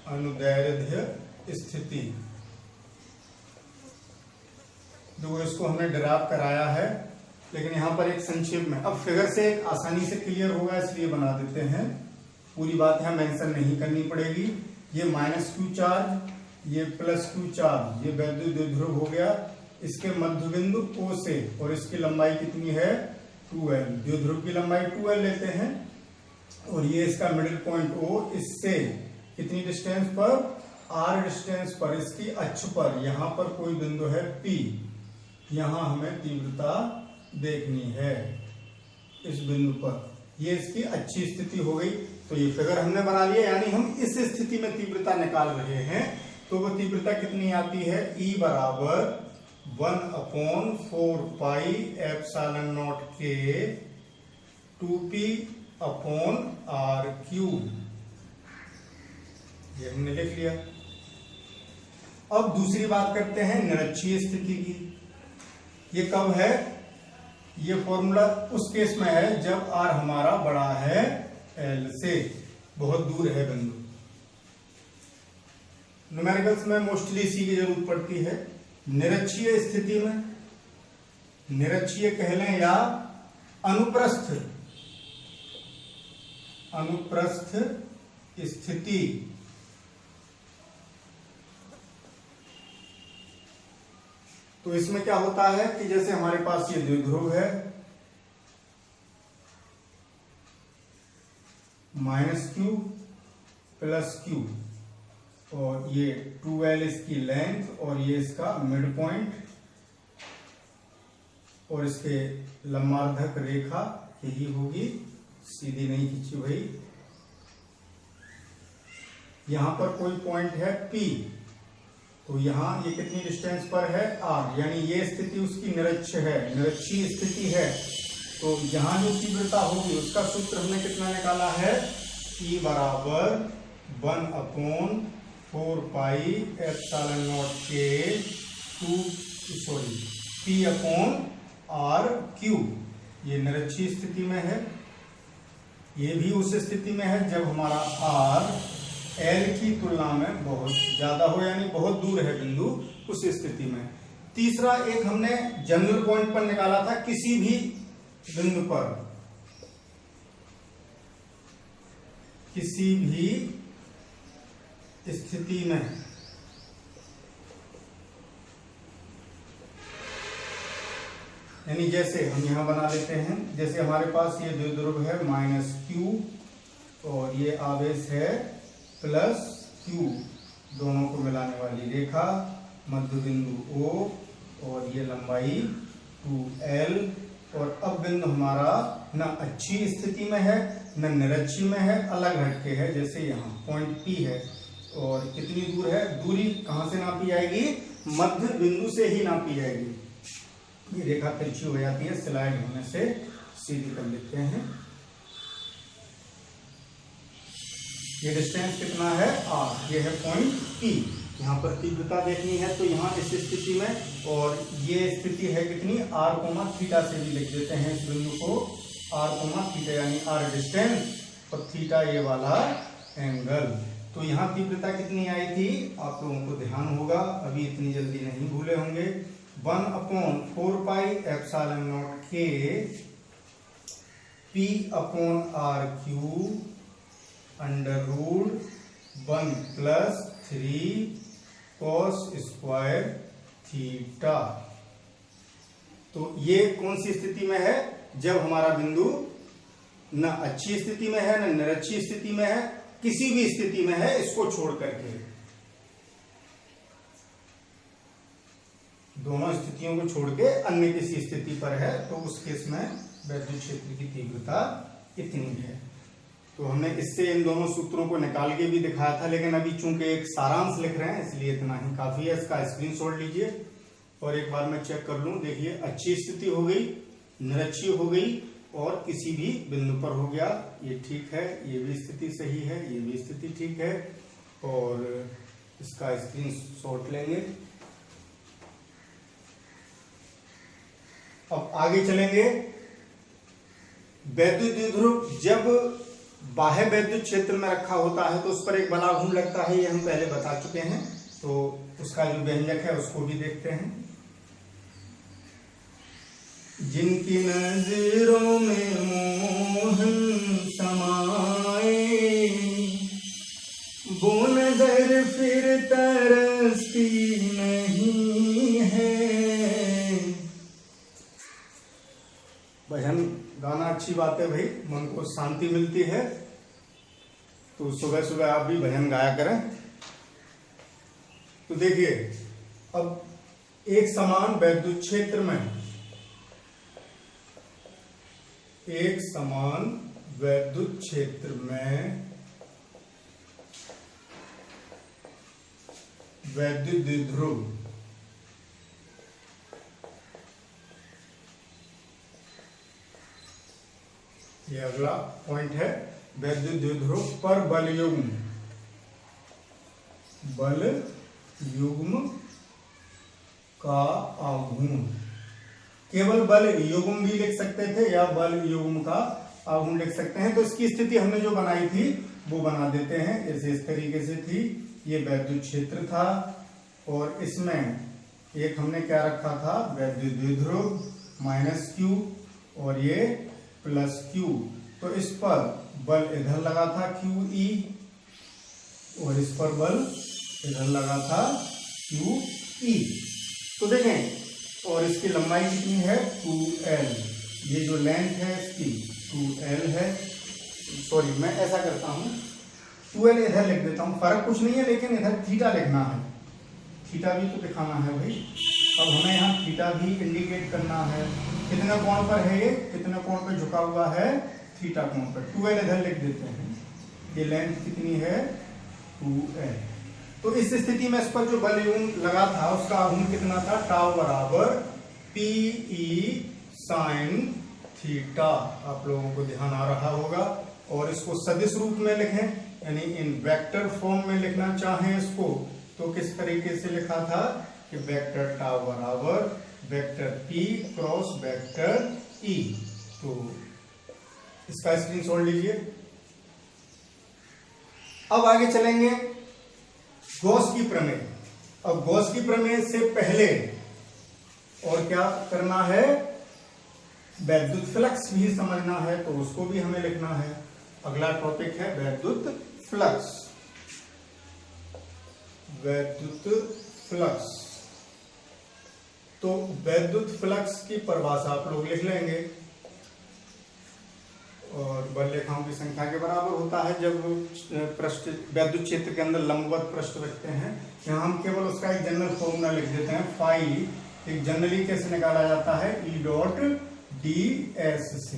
अनुदैर्ध्य स्थिति। जो इसको हमने डराव कराया है, लेकिन यहां पर एक संक्षेप में, अब फिगर से आसानी से क्लियर होगा इसलिए बना देते हैं, पूरी बात यहां मेंशन नहीं करनी पड़ेगी। ये माइनस क्यू चार्ज, ये प्लस क्यू चार्ज, ये वैद्युत द्विध्रुव हो गया, इसके मध्य बिंदु O से, और इसकी लंबाई कितनी है? 2L। द्विध्रुव की लंबाई 2L लेते हैं, और ये इसका मिडिल पॉइंट O, इससे कितनी डिस्टेंस पर? R डिस्टेंस पर, इसकी अक्ष पर यहां पर कोई बिंदु है P, यहां हमें तीव्रता देखनी है इस बिंदु पर। ये इसकी अच्छी स्थिति हो गई। तो ये फिगर हमने बना लिया, यानी हम इस स्थिति में तीव्रता निकाल रहे हैं। तो वो तीव्रता कितनी आती है? E बराबर 1/4 पाई एप्सिलॉन नॉट के 2p/r³। ये हमने लिख लिया। अब दूसरी बात करते हैं निरक्षीय स्थिति की। ये कब है? ये फॉर्मूला उस केस में है जब r हमारा बड़ा है L से, बहुत दूर है बिंदु। न्यूमेरिकल्स में मोस्टली इसी की जरूरत पड़ती है। निरक्षीय स्थिति में, निरक्षीय कह लें या अनुप्रस्थ, अनुप्रस्थ स्थिति, तो इसमें क्या होता है कि जैसे हमारे पास ये द्विध्रुव है, -q + q, और ये 2L इसकी लेंथ, और ये इसका मिड पॉइंट, और इसके लंबार्धक रेखा यही होगी, सीधी नहीं खींची भाई। यहां पर कोई पॉइंट है P, तो यहां ये कितनी डिस्टेंस पर है? R, यानी ये स्थिति उसकी निरक्ष है, निरक्षीय स्थिति है। तो यहां जो तीव्रता होगी उसका सूत्र हमने कितना निकाला है? E बराबर 1/4 पाई एप्सिलॉन नॉट के p/r³। ये निरक्षीय स्थिति में है। ये भी उस स्थिति में है जब हमारा R L की तुलना में बहुत ज्यादा हो, यानी बहुत दूर है बिंदु, उस स्थिति में। तीसरा एक हमने जनरल पॉइंट पर निकाला था, किसी भी बिंदु पर, किसी भी स्थिति में, यानी जैसे हम यहां बना लेते हैं, जैसे हमारे पास ये द्विध्रुव है -q, और ये आवेश है +q, दोनों को मिलाने वाली रेखा, मध्य बिंदु O, और ये लंबाई 2L। और अब बिंदु हमारा न अच्छी स्थिति में है न निरक्षीय में है, अलग हटके है, जैसे यहाँ पॉइंट P है। और कितनी दूर है? दूरी कहां से नापी जाएगी? मध्य बिंदु से ही नापी जाएगी। ये रेखा तिरछी हो जाती है, स्लाइड होने से सीधी कर लेते हैं। ये डिस्टेंस कितना है? R, ये है पॉइंट P। यहाँ पर तीव्रता देखनी है तो यहाँ इस स्थिति में, और ये स्थिति है कितनी? r, θ से भी लिख देते हैं इस बिंदु को, r, θ, यानी r डिस्टेंस और थीटा ये वाला एंगल। तो यहाँ तीव्रता कितनी आई थी? आप लोगों को ध्यान होगा, अभी इतनी जल्दी नहीं भूले होंगे। 1/4 पाई एप्सिलॉन नॉट के p/r³ √1 + 3 cos² थीटा। तो ये कौन सी स्थिति में है? जब हमारा बिंदु न अच्छी स्थिति में है न निरक्षीय स्थिति में है, किसी भी स्थिति में है, इसको छोड़ करके, दोनों स्थितियों को छोड़ के अन्य किसी स्थिति पर है, तो उस केस में वैद्युत क्षेत्र की तीव्रता इतनी है। तो हमने इससे इन दोनों सूत्रों को निकाल के भी दिखाया था, लेकिन अभी चूंकि एक सारांश लिख रहे हैं इसलिए इतना ही काफी है। इसका स्क्रीनशॉट लीजिए और एक बार मैं चेक कर लूं। देखिए, अच्छी स्थिति हो गई, निरक्षीय हो गई, और किसी भी बिंदु पर हो गया, ये ठीक है, ये भी स्थिति सही है, ये भी स्थिति ठीक है। और इसका स्क्रीनशॉट लेंगे। अब आगे चलेंगे। वैद्युत द्विध्रुव जब बाह्य वैद्युत क्षेत्र में रखा होता है तो उस पर एक बलाघूर्ण लगता है, ये हम पहले बता चुके हैं। तो उसका जो व्यंजक है उसको भी देखते हैं। जिनकी नजरों में मोहन समाए, वो नजर फिर तरसती नहीं है। भजन गाना अच्छी बात है भाई, मन को शांति मिलती है। तो सुबह सुबह आप भी भजन गाया करें। तो देखिए, अब एक समान वैद्युत क्षेत्र में, एक समान वैद्युत क्षेत्र में वैद्युत द्विध्रुव ये अगला पॉइंट है। वैद्युत द्विध्रुव पर बल युग्म का आघूर्ण, केवल बल युग्म भी लिख सकते थे या बल युग्म का आघूर्ण लिख सकते हैं। तो इसकी स्थिति हमने जो बनाई थी वो बना देते हैं। जैसे इस तरीके से थी, ये वैद्युत क्षेत्र था और इसमें एक हमने क्या रखा था, वैद्युत द्विध्रुव माइनस क्यू और ये प्लस क्यू। तो इस पर बल इधर लगा था क्यू ई और इस पर बल इधर लगा था क्यू ई। तो देखें, और इसकी लंबाई कितनी है 2l, ये जो लेंथ है इसकी 2l है। सॉरी, मैं ऐसा करता हूँ 2l इधर लिख देता हूँ, फर्क कुछ नहीं है, लेकिन इधर थीटा लिखना है, थीटा भी तो दिखाना है भाई। अब हमें यहाँ थीटा भी इंडिकेट करना है। कितने कोण पर है ये, कितने कोण पर झुका हुआ है, थीटा कोण पर। 2l इधर लिख देते हैं। ये लेंथ कितनी है 2l। तो इस स्थिति में इस पर जो बल युग्म लगा था उसका आघूर्ण कितना था, टाउ बराबर पी ई साइन थीटा। आप लोगों को ध्यान आ रहा होगा। और इसको सदिश रूप में लिखें, यानी इन वेक्टर फॉर्म में लिखना चाहें इसको तो किस तरीके से लिखा था कि वेक्टर टाउ बराबर vector P cross vector E। तो इसका स्क्रीनशॉट लीजिए। अब आगे चलेंगे गॉस की प्रमेय। अब गॉस की प्रमेय से पहले और क्या करना है, वैद्युत फ्लक्स भी समझना है, तो उसको भी हमें लिखना है। अगला टॉपिक है वैद्युत फ्लक्स। वैद्युत फ्लक्स, तो वैद्युत फ्लक्स की परिभाषा आप लोग लिख लेंगे। और बल रेखाओं की संख्या के बराबर होता है जब पृष्ठ वैद्युत क्षेत्र के अंदर लंबवत पृष्ठ रखते हैं। यहाँ हम केवल उसका एक जनरल फॉर्मूला लिख देते हैं, फाई। एक जनरली कैसे निकाला जाता है, ई डॉट डी एस से,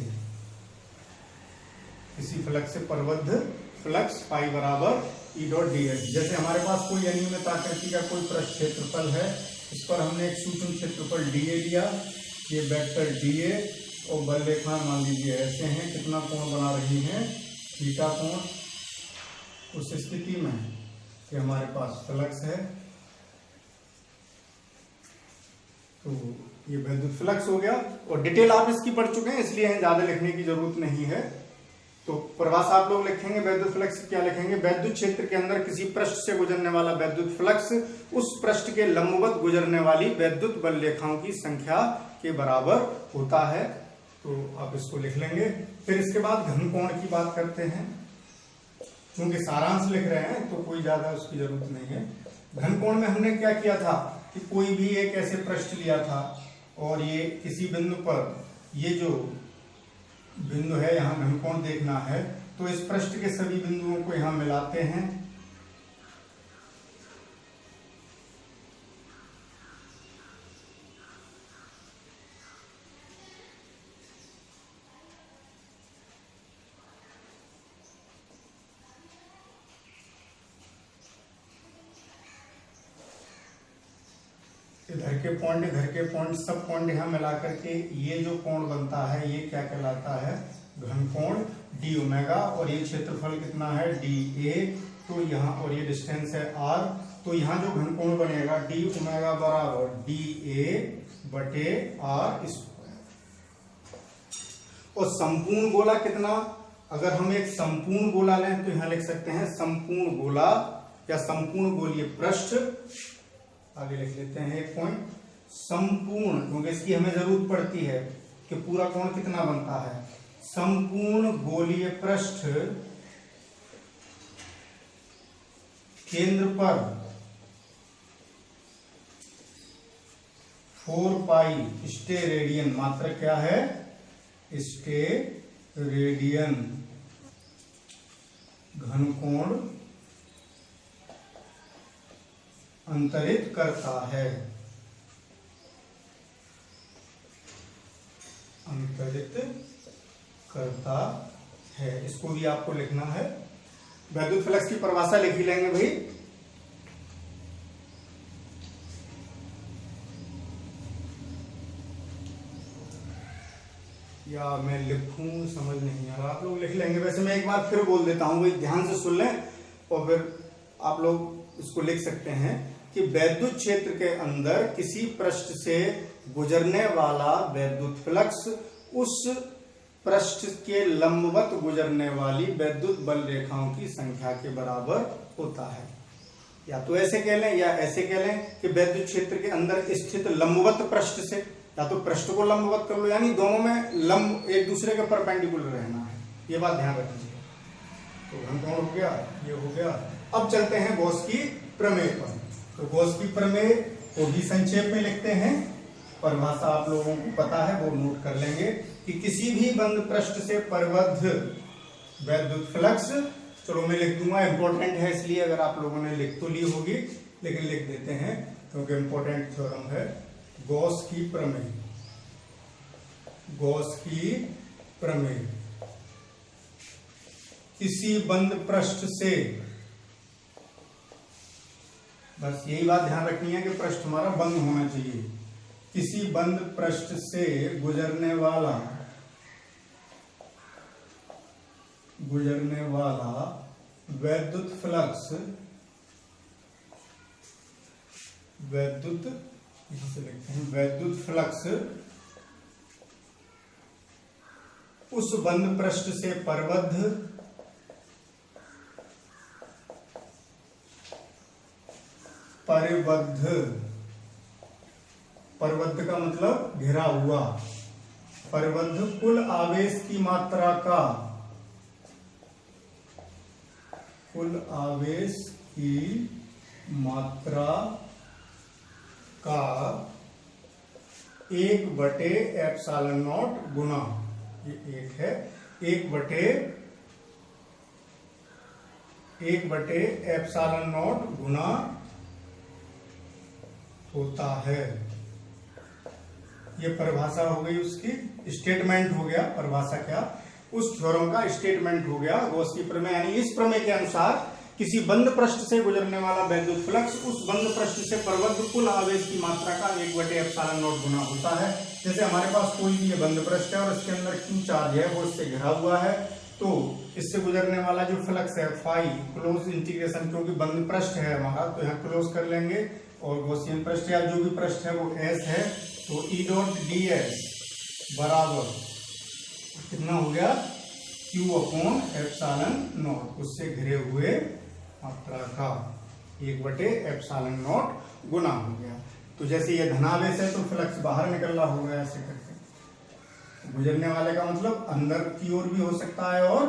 किसी फ्लक्स से परिबद्ध फ्लक्स फाई बराबर ई डॉट डी एस। जैसे हमारे पास कोई अनियमित आकृति का कोई पृष्ठ क्षेत्रफल है, इस पर हमने एक सूक्ष्म क्षेत्रफल डीए लिया, ये वेक्टर डीए और बल रेखा मान लीजिए ऐसे हैं, कितना कोण बना रही है, थीटा कोण। उस स्थिति में कि हमारे पास फ्लक्स है, तो ये वैद्युत फ्लक्स हो गया। और डिटेल आप इसकी पढ़ चुके हैं, इसलिए ज्यादा लिखने की जरूरत नहीं है। तो परिभाषा आप लोग लिखेंगे वैद्युत फ्लक्स क्या लिखेंगे, वैद्युत क्षेत्र के अंदर किसी पृष्ठ से गुजरने वाला वैद्युत फ्लक्स उस पृष्ठ के लंबवत गुजरने वाली वैद्युत बल रेखाओं की संख्या के बराबर होता है। तो आप इसको लिख लेंगे। फिर इसके बाद घन कोण की बात करते हैं। क्योंकि सारांश लिख रहे हैं तो कोई ज्यादा उसकी जरूरत नहीं है। घन कोण में हमने क्या किया था कि कोई भी एक ऐसे पृष्ठ लिया था और ये किसी बिंदु पर, ये जो बिंदु है यहाँ घन कोण देखना है, तो इस पृष्ठ के सभी बिंदुओं को यहाँ मिलाते हैं। इधर के पॉइंट, इधर के पॉइंट, सब पॉइंट यहाँ मिला करके ये जो कोण बनता है ये क्या कहलाता है, घन कोण डी ओमेगा, और ये क्षेत्रफल कितना है डी ए, तो यहाँ और ये डिस्टेंस है आर, तो यहाँ जो घनकोण बनेगा डी ओमेगा बराबर डी ए बटे आर स्क्वायर। और संपूर्ण गोला कितना, अगर हम एक संपूर्ण गोला लें तो यहाँ लिख सकते हैं संपूर्ण गोला या संपूर्ण गोलीय पृष्ठ, आगे लिख लेते हैं एक पॉइंट, संपूर्ण, क्योंकि इसकी हमें जरूरत पड़ती है कि पूरा कोण कितना बनता है, संपूर्ण गोलीय पृष्ठ केंद्र पर 4 पाई स्टेरेडियन, मात्रा क्या है स्टेरेडियन, घनकोण अंतरित करता है, अंतरित करता है। इसको भी आपको लिखना है, वैद्युत फ्लक्स की परिभाषा लिख ही लेंगे भाई। या मैं लिखूं, समझ नहीं आ रहा, आप लोग लिख लेंगे। वैसे मैं एक बार फिर बोल देता हूं भाई, ध्यान से सुन लें और फिर आप लोग इसको लिख सकते हैं कि वैद्युत क्षेत्र के अंदर किसी पृष्ठ से गुजरने वाला वैद्युत फ्लक्स उस पृष्ठ के लंबवत गुजरने वाली वैद्युत बल रेखाओं की संख्या के बराबर होता है। या तो ऐसे कह लें या ऐसे कह लें कि वैद्युत क्षेत्र के अंदर स्थित लंबवत पृष्ठ से, या तो पृष्ठ को लंबवत कर लो, यानी दोनों में लंब एक दूसरे के परपेंडिकुलर रहना है, ये बात ध्यान रखिए। तो घनकोण हो गया, ये हो गया। अब चलते हैं गॉस की प्रमेय पर। तो गॉस की प्रमेय को भी संक्षेप में लिखते हैं, परिभाषा आप लोगों को पता है, वो नोट कर लेंगे कि किसी भी बंद पृष्ठ से परिबद्ध वैद्युत फ्लक्स, चलो मैं लिख दूंगा, इंपॉर्टेंट है इसलिए, अगर आप लोगों ने लिख तो ली होगी लेकिन लिख देते हैं क्योंकि इंपॉर्टेंट थ्योरम है। गॉस की प्रमेय, गॉस की प्रमेय किसी बंद पृष्ठ से, बस यही बात ध्यान रखनी है कि पृष्ठ हमारा बंद होना चाहिए, किसी बंद पृष्ठ से गुजरने वाला वैद्युत फ्लक्स, वैद्युत, यहां से लिखते हैं वैद्युत फ्लक्स उस बंद पृष्ठ से परिबद्ध परिबद्ध का मतलब घिरा हुआ, परिबद्ध कुल आवेश की मात्रा का, कुल आवेश की मात्रा का 1/ε0 गुना, ये एक है, 1/ε0 गुना होता है। ये परिभाषा हो गई, उसकी स्टेटमेंट हो गया, परिभाषा क्या, उस थ्योरम का स्टेटमेंट हो गया गॉस की प्रमेय। यानी इस प्रमेय के अनुसार किसी बंद पृष्ठ से गुजरने वाला वैद्युत फ्लक्स उस बंद पृष्ठ से परिबद्ध कुल आवेश की मात्रा का 1/ε0 गुना होता है। जैसे हमारे पास कोई भी बंद पृष्ठ है और इसके अंदर Q चार्ज है, वो इससे घिरा हुआ है, तो इससे गुजरने वाला जो फ्लक्स है फाई, क्लोज इंटीग्रेशन, क्योंकि बंद पृष्ठ है हमारा तो यहाँ क्लोज कर लेंगे, और गॉसियन पृष्ठ या जो भी पृष्ठ है वो S है, तो E.ds बराबर कितना हो गया, Q/ε0, उससे घिरे हुए मात्रा का 1/ε0 गुना हो गया। तो जैसे ये धनावेश है तो फ्लक्स बाहर निकल रहा होगा, ऐसे करके गुजरने वाले का मतलब अंदर की ओर भी हो सकता है और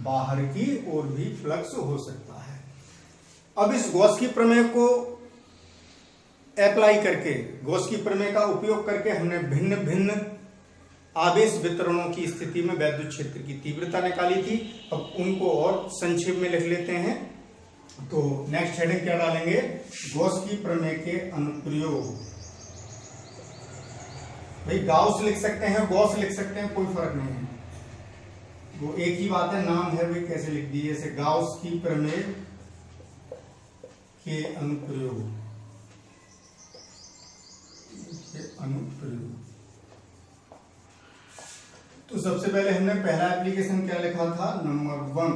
बाहर की ओर भी फ्लक्स हो सकता है। अब इस गॉस की प्रमेय को अप्लाई करके, गॉस की प्रमेय का उपयोग करके हमने भिन्न भिन्न आवेश वितरणों की स्थिति में वैद्युत क्षेत्र की तीव्रता निकाली थी। अब उनको और संक्षेप में लिख लेते हैं। तो नेक्स्ट हेडिंग क्या डालेंगे, गॉस की प्रमेय के अनुप्रयोग। भाई गाउस लिख सकते हैं, गॉस लिख सकते हैं, कोई फर्क नहीं है, वो एक ही बात है, नाम है, भाई कैसे लिख दिए, जैसे गाउस की प्रमेय के अनुप्रयोग, तो सबसे पहले हमने पहला एप्लीकेशन क्या लिखा था, नंबर 1,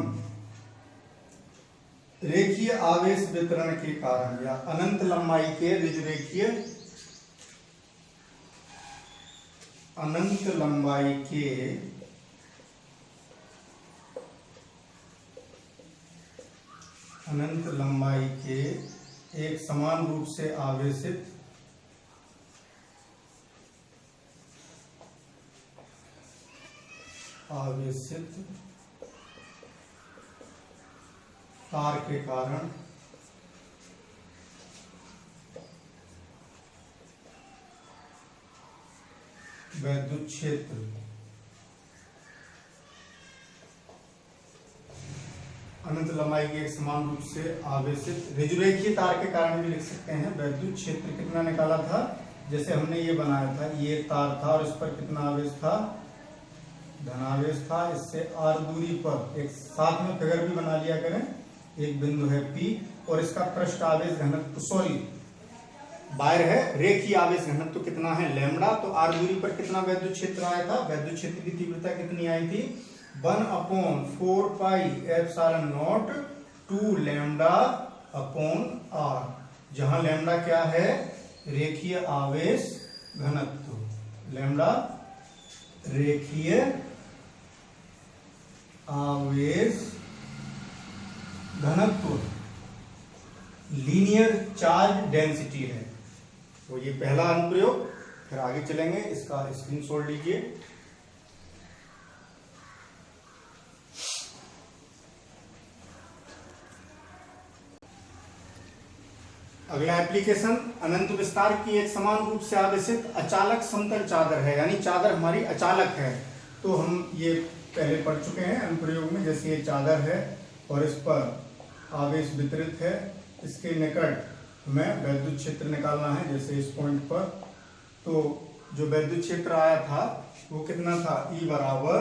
रेखीय आवेश वितरण के कारण या अनंत लंबाई के ऋजुरेखीय अनंत लंबाई के एक समान रूप से आवेशित तार के कारण वैद्युत क्षेत्र अनंत लंबाई के एक समान रूप से आवेशित ऋजुरेखीय तार के कारण भी लिख सकते हैं। वैद्युत क्षेत्र कितना निकाला था, जैसे हमने ये बनाया था, ये तार था और इस पर कितना आवेश था, धनावेश था। इससे r दूरी पर एक साथ में फिगर भी बना लिया करें, एक बिंदु है P और इसका पृष्ठ आवेश घनत्व बाहर है, रेखीय आवेश घनत्व कितना है, लैम्डा। तो r दूरी पर कितना वैद्युत क्षेत्र आया था, वैद्युत क्षेत्र की तीव्रता कितनी आई थी, 1/4 pi epsilon not 2 lambda upon r, जहां लैम्डा क्या है, रेखीय आवेश घनत्व, लैम्डा रेखीय आवेश घनत्व, लीनियर चार्ज डेंसिटी है। तो ये पहला अनुप्रयोग, फिर आगे चलेंगे, इसका स्क्रीनशॉट लीजिए। अगला एप्लीकेशन, अनंत विस्तार की एक समान रूप से आवेशित अचालक समतल चादर है, यानी चादर हमारी अचालक है। तो हम ये पहले पढ़ चुके हैं अनुप्रयोग में, जैसे ये चादर है और इस पर आवेश वितरित है, इसके निकट हमें वैद्युत क्षेत्र निकालना है, जैसे इस पॉइंट पर। तो जो वैद्युत क्षेत्र आया था वो कितना था, E बराबर,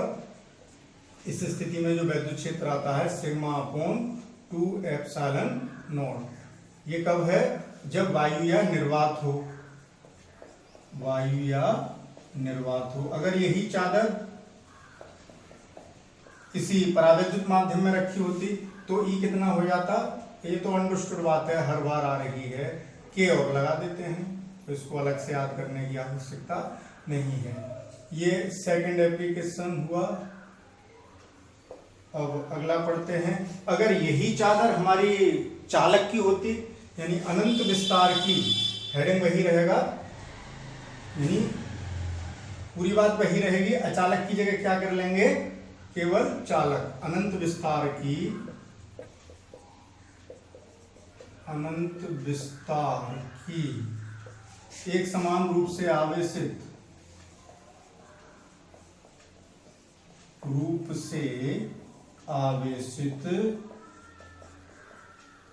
इस स्थिति में जो वैद्युत क्षेत्र आता है सिग्मा अपॉन 2 एप्सिलॉन नॉट। ये कब है, जब वायु या निर्वात हो। अगर यही चादर किसी परावैद्युत माध्यम में रखी होती तो ई कितना हो जाता, ये तो अंडरस्टूड बात है, हर बार आ रही है, के और लगा देते हैं, तो इसको अलग से याद करने की आवश्यकता नहीं है। ये सेकंड एप्लीकेशन हुआ। अब अगला पढ़ते हैं, अगर यही चादर हमारी चालक की होती, यानी अनंत विस्तार की, हेडिंग वही रहेगा, यानी पूरी बात वही रहेगी, अचालक की जगह क्या कर लेंगे, केवल चालक। अनंत विस्तार की एक समान रूप से आवेशित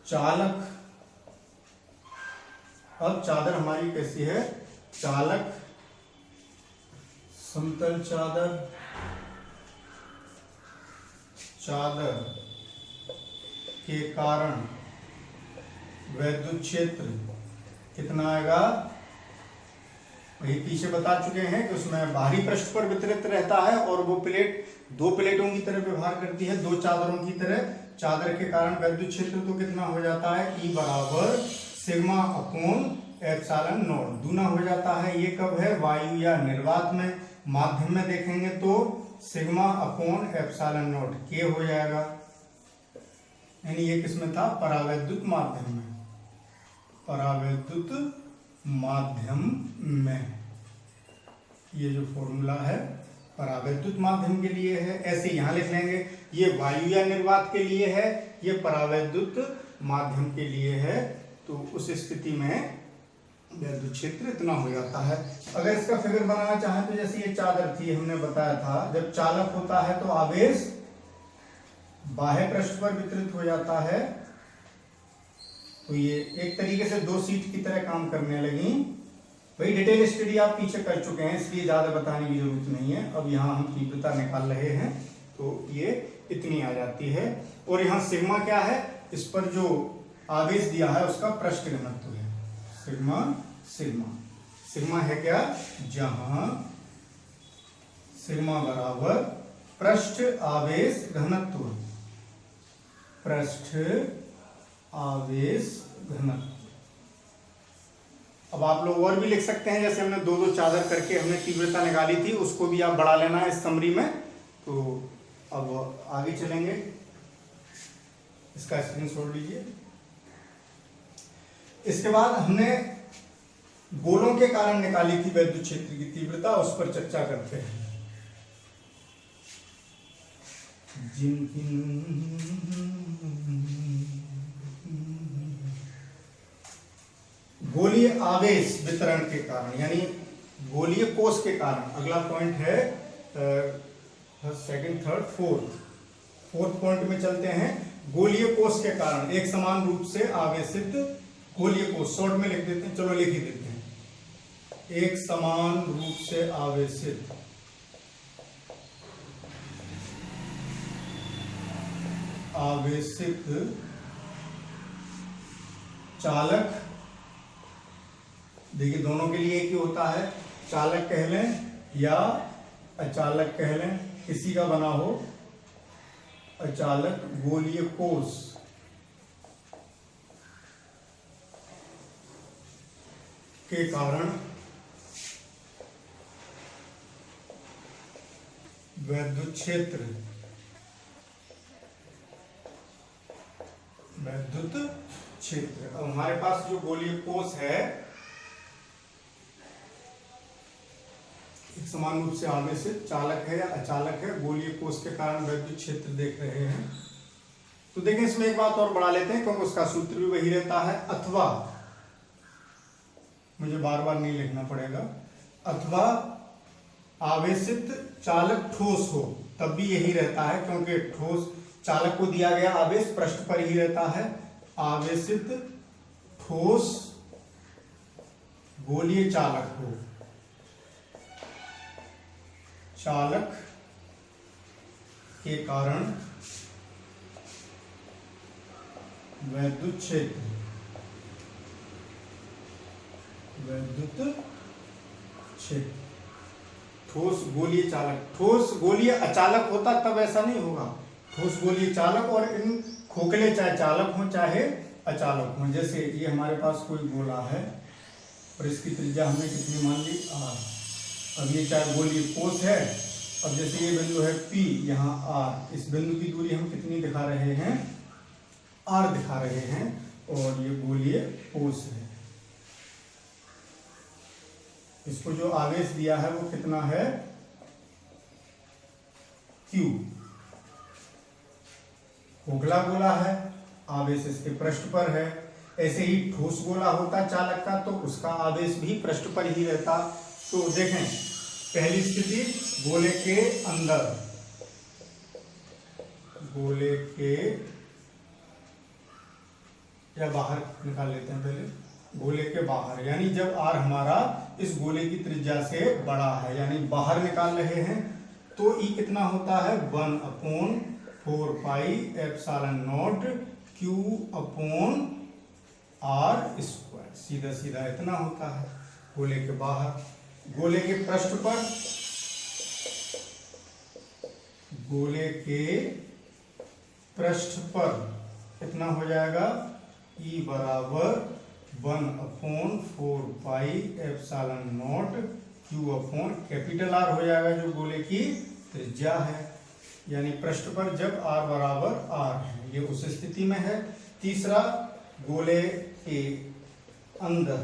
चालक। अब चादर हमारी कैसी है, चालक समतल चादर के कारण वैद्युत क्षेत्र कितना आएगा, वही पीछे बता चुके हैं कि उसमें बाहरी पृष्ठ पर वितरित रहता है और वो प्लेट दो प्लेटों की तरह व्यवहार करती है, दो चादरों की तरह। चादर के कारण वैद्युत क्षेत्र तो कितना हो जाता है, E बराबर सिग्मा अपॉन एप्सिलॉन नॉट, दूना हो जाता है। ये कब है, वायु या निर्वात में। माध्यम में देखेंगे तो सिग्मा अपॉन एप्सिलॉन नॉट के हो जाएगा, यानी ये किसमें था, परावैद्युत माध्यम में, परावैद्युत माध्यम में। ये जो फॉर्मूला है परावैद्युत माध्यम के लिए है, ऐसे यहां लिख लेंगे, ये वायु या निर्वात के लिए है, ये परावैद्युत माध्यम के लिए है। तो उस स्थिति में वैद्युत क्षेत्र इतना हो जाता है। अगर इसका फिगर बनाना चाहें तो जैसे ये चादर थी, हमने बताया था जब चालक होता है तो आवेश बाह्य पृष्ठ पर वितरित हो जाता है, तो ये एक तरीके से दो सीट की तरह काम करने लगी। वही डिटेल स्टडी आप पीछे कर चुके हैं, इसलिए ज्यादा बताने की जरूरत नहीं है। अब यहाँ हम तीव्रता निकाल रहे हैं तो ये इतनी आ जाती है। और यहाँ सिग्मा क्या है, इस पर जो आवेश दिया है उसका पृष्ठ घनत्व है, सिग्मा है क्या, जहां सिग्मा बराबर पृष्ठ आवेश घनत्व, पृष्ठ आवेश घनत्व। अब आप लोग और भी लिख सकते हैं, जैसे हमने दो दो चादर करके हमने तीव्रता निकाली थी, उसको भी आप बढ़ा लेना है इस समरी में। तो अब आगे चलेंगे, इसका स्क्रीनशॉट लीजिए। इसके बाद हमने गोलों के कारण निकाली थी वैद्युत क्षेत्र की तीव्रता, उस पर चर्चा करते हैं। गोलीय आवेश वितरण के कारण, यानी गोलीय कोष के कारण, अगला पॉइंट है सेकंड, थर्ड, फोर्थ पॉइंट में चलते हैं। गोलीय कोष के कारण एक समान रूप से आवेशित गोलीय कोष, शॉर्ट में लिख देते हैं, चलो लिख ही देते हैं। एक समान रूप से आवेशित चालक, देखिए दोनों के लिए एक ही होता है, चालक कह लें या अचालक कह लें, किसी का बना हो अचालक गोलीय कोष के कारण वैद्युत क्षेत्र अब हमारे पास जो गोलीय कोष है एक समान रूप से आवेशित, चालक है या अचालक है, गोलीय कोष के कारण वैद्युत क्षेत्र देख रहे हैं। तो देखें, इसमें एक बात और बढ़ा लेते हैं क्योंकि उसका सूत्र भी वही रहता है, अथवा, मुझे बार बार नहीं लिखना पड़ेगा, अथवा आवेशित चालक ठोस हो, तब भी यही रहता है क्योंकि ठोस चालक को दिया गया आवेश पृष्ठ पर ही रहता है। आवेशित ठोस गोलीय चालक हो, चालक के कारण वैद्युत क्षेत्र ठोस गोलीय चालक, ठोस गोलीय अचालक होता तब ऐसा नहीं होगा, ठोस गोलीय चालक, और इन खोखले चाहे चालक हो चाहे अचालक हो। जैसे ये हमारे पास कोई गोला है और इसकी त्रिज्या हमने कितनी मान ली, आर। अब ये चाहे गोलीय कोष है, अब जैसे ये बिंदु है P, यहाँ R, इस बिंदु की दूरी हम कितनी दिखा रहे हैं, R दिखा रहे हैं, और ये गोलीय कोष है। इसको जो आवेश दिया है वो कितना है, Q। खोखला गोला है, आवेश इसके पृष्ठ पर है। ऐसे ही ठोस गोला होता चालक का तो उसका आवेश भी पृष्ठ पर ही रहता। तो देखें, पहली स्थिति गोले के अंदर, गोले के या बाहर निकाल लेते हैं पहले, गोले के बाहर, यानी जब R हमारा इस गोले की त्रिज्या से बड़ा है, यानी बाहर निकाल रहे हैं, तो E कितना होता है, 1/4 pi epsilon not Q upon R square, सीधा सीधा इतना होता है। गोले के बाहर, गोले के पृष्ठ पर, गोले के पृष्ठ पर कितना हो जाएगा, E बराबर 1/4 pi epsilon not Q upon capital R हो जाएगा, जो गोले की त्रिज्या है, यानी पृष्ठ पर जब R बराबर R है, ये उस स्थिति में है। तीसरा, गोले के अंदर,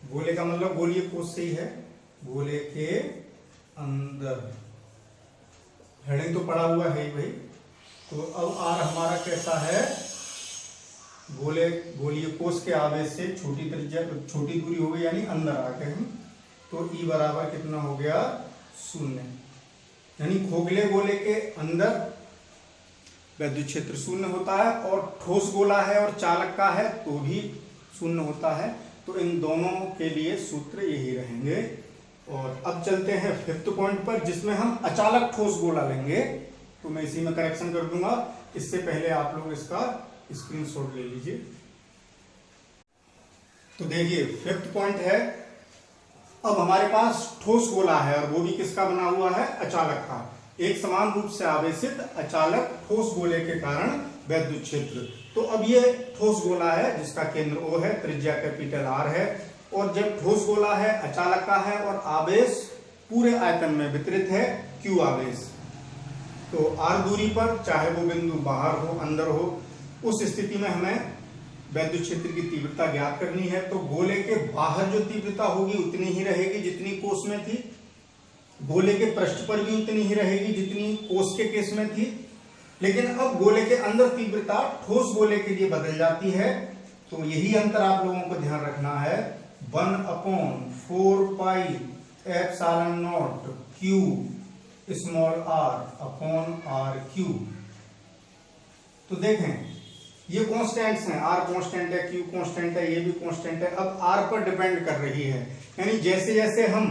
गोले का मतलब गोलीय कोष से ही है, गोले के अंदर, हेडिंग तो पड़ा हुआ है ही भाई। तो अब R हमारा कैसा है, गोलीय कोष के आवेश से छोटी त्रिज्या, छोटी दूरी हो गई, यानी अंदर आ गए हम, तो E बराबर कितना हो गया, 0, यानी खोखले गोले के अंदर वैद्युत क्षेत्र 0 होता है, और ठोस गोला है और चालक का है तो भी 0 होता है। तो इन दोनों के लिए सूत्र यही रहेंगे। और अब चलते हैं 5th पॉइंट पर, जिसमें हम अचालक ठोस गोला लेंगे। तो मैं इसी में करेक्शन कर दूंगा, इससे पहले आप लोग इसका स्क्रीनशॉट ले लीजिए। तो देखिए 5th पॉइंट है अब हमारे पास ठोस गोला है और वो भी किसका बना हुआ है, अचालक का। एक समान रूप से आवेशित अचालक ठोस गोले के कारण वैद्युत क्षेत्र। तो अब ये ठोस गोला है जिसका केंद्र O है, त्रिज्या कैपिटल R है, और जब ठोस गोला है, अचालक का है और आवेश पूरे आयतन में वितरित है Q आवेश, तो R दूरी पर, चाहे वो बिंदु बाहर हो अंदर हो, उस स्थिति में हमें वैद्युत क्षेत्र की तीव्रता ज्ञात करनी है। तो गोले के बाहर जो तीव्रता होगी उतनी ही रहेगी जितनी कोष में थी, गोले के पृष्ठ पर भी उतनी ही रहेगी जितनी कोष के केस में थी, लेकिन अब गोले के अंदर तीव्रता ठोस गोले के लिए बदल जाती है। तो यही अंतर आप लोगों को ध्यान रखना है, 1/4 pi epsilon not Q small r upon r3। तो देखें ये कॉन्स्टेंट्स हैं, r कॉन्स्टेंट है, q कॉन्स्टेंट है, ये भी कॉन्स्टेंट है, अब r पर डिपेंड कर रही है। यानी जैसे जैसे हम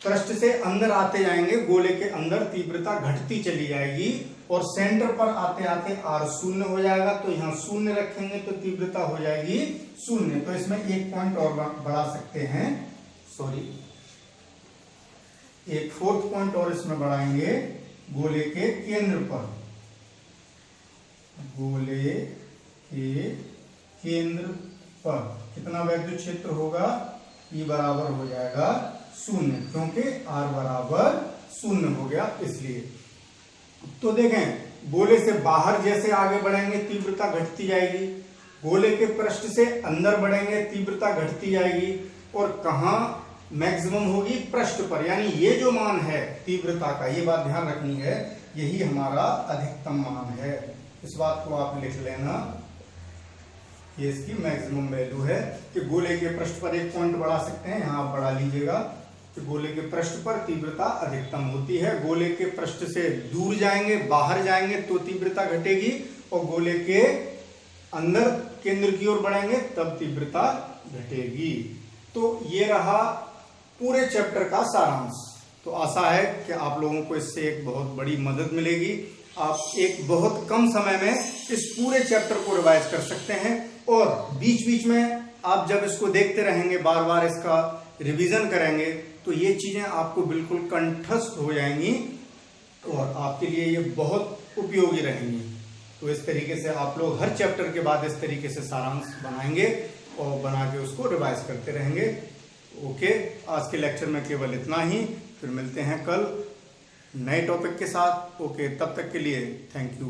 पृष्ठ से अंदर आते जाएंगे गोले के अंदर तीव्रता घटती चली जाएगी और सेंटर पर आते आते r शून्य हो जाएगा। तो यहां शून्य रखेंगे तो तीव्रता हो जाएगी शून्य। तो इसमें एक पॉइंट और बढ़ा सकते हैं, सॉरी एक फोर्थ पॉइंट और इसमें बढ़ाएंगे, गोले के केंद्र पर, गोले के केंद्र पर कितना वैद्युत क्षेत्र होगा, E बराबर हो जाएगा शून्य, क्योंकि R बराबर शून्य हो गया इसलिए। तो देखें गोले से बाहर जैसे आगे बढ़ेंगे तीव्रता घटती जाएगी, गोले के पृष्ठ से अंदर बढ़ेंगे तीव्रता घटती जाएगी, और कहां मैक्सिमम होगी, पृष्ठ पर। यानी ये जो मान है तीव्रता का, ये बात ध्यान रखनी है, यही हमारा अधिकतम मान है। इस बात को आप लिख लेना, ये इसकी मैक्सिमम वैल्यू है। कि गोले के पृष्ठ पर एक पॉइंट बढ़ा सकते हैं, यहां आप बढ़ा लीजिएगा कि गोले के पृष्ठ पर तीव्रता अधिकतम होती है। गोले के पृष्ठ से दूर जाएंगे, बाहर जाएंगे तो तीव्रता घटेगी, और गोले के अंदर केंद्र की ओर बढ़ेंगे तब तीव्रता घटेगी। तो ये रहा पूरे चैप्टर का सारांश। तो आशा है कि आप लोगों को इससे एक बहुत बड़ी मदद मिलेगी। आप एक बहुत कम समय में इस पूरे चैप्टर को रिवाइज कर सकते हैं, और बीच बीच में आप जब इसको देखते रहेंगे, बार बार इसका रिवीजन करेंगे, तो ये चीजें आपको बिल्कुल कंठस्थ हो जाएंगी और आपके लिए ये बहुत उपयोगी रहेंगी। तो इस तरीके से आप लोग हर चैप्टर के बाद इस तरीके से सारांश बनाएंगे और बना के उसको रिवाइज करते रहेंगे। ओके, आज के लेक्चर में केवल इतना ही, फिर मिलते हैं कल नए टॉपिक के साथ। ओके, तब तक के लिए थैंक यू।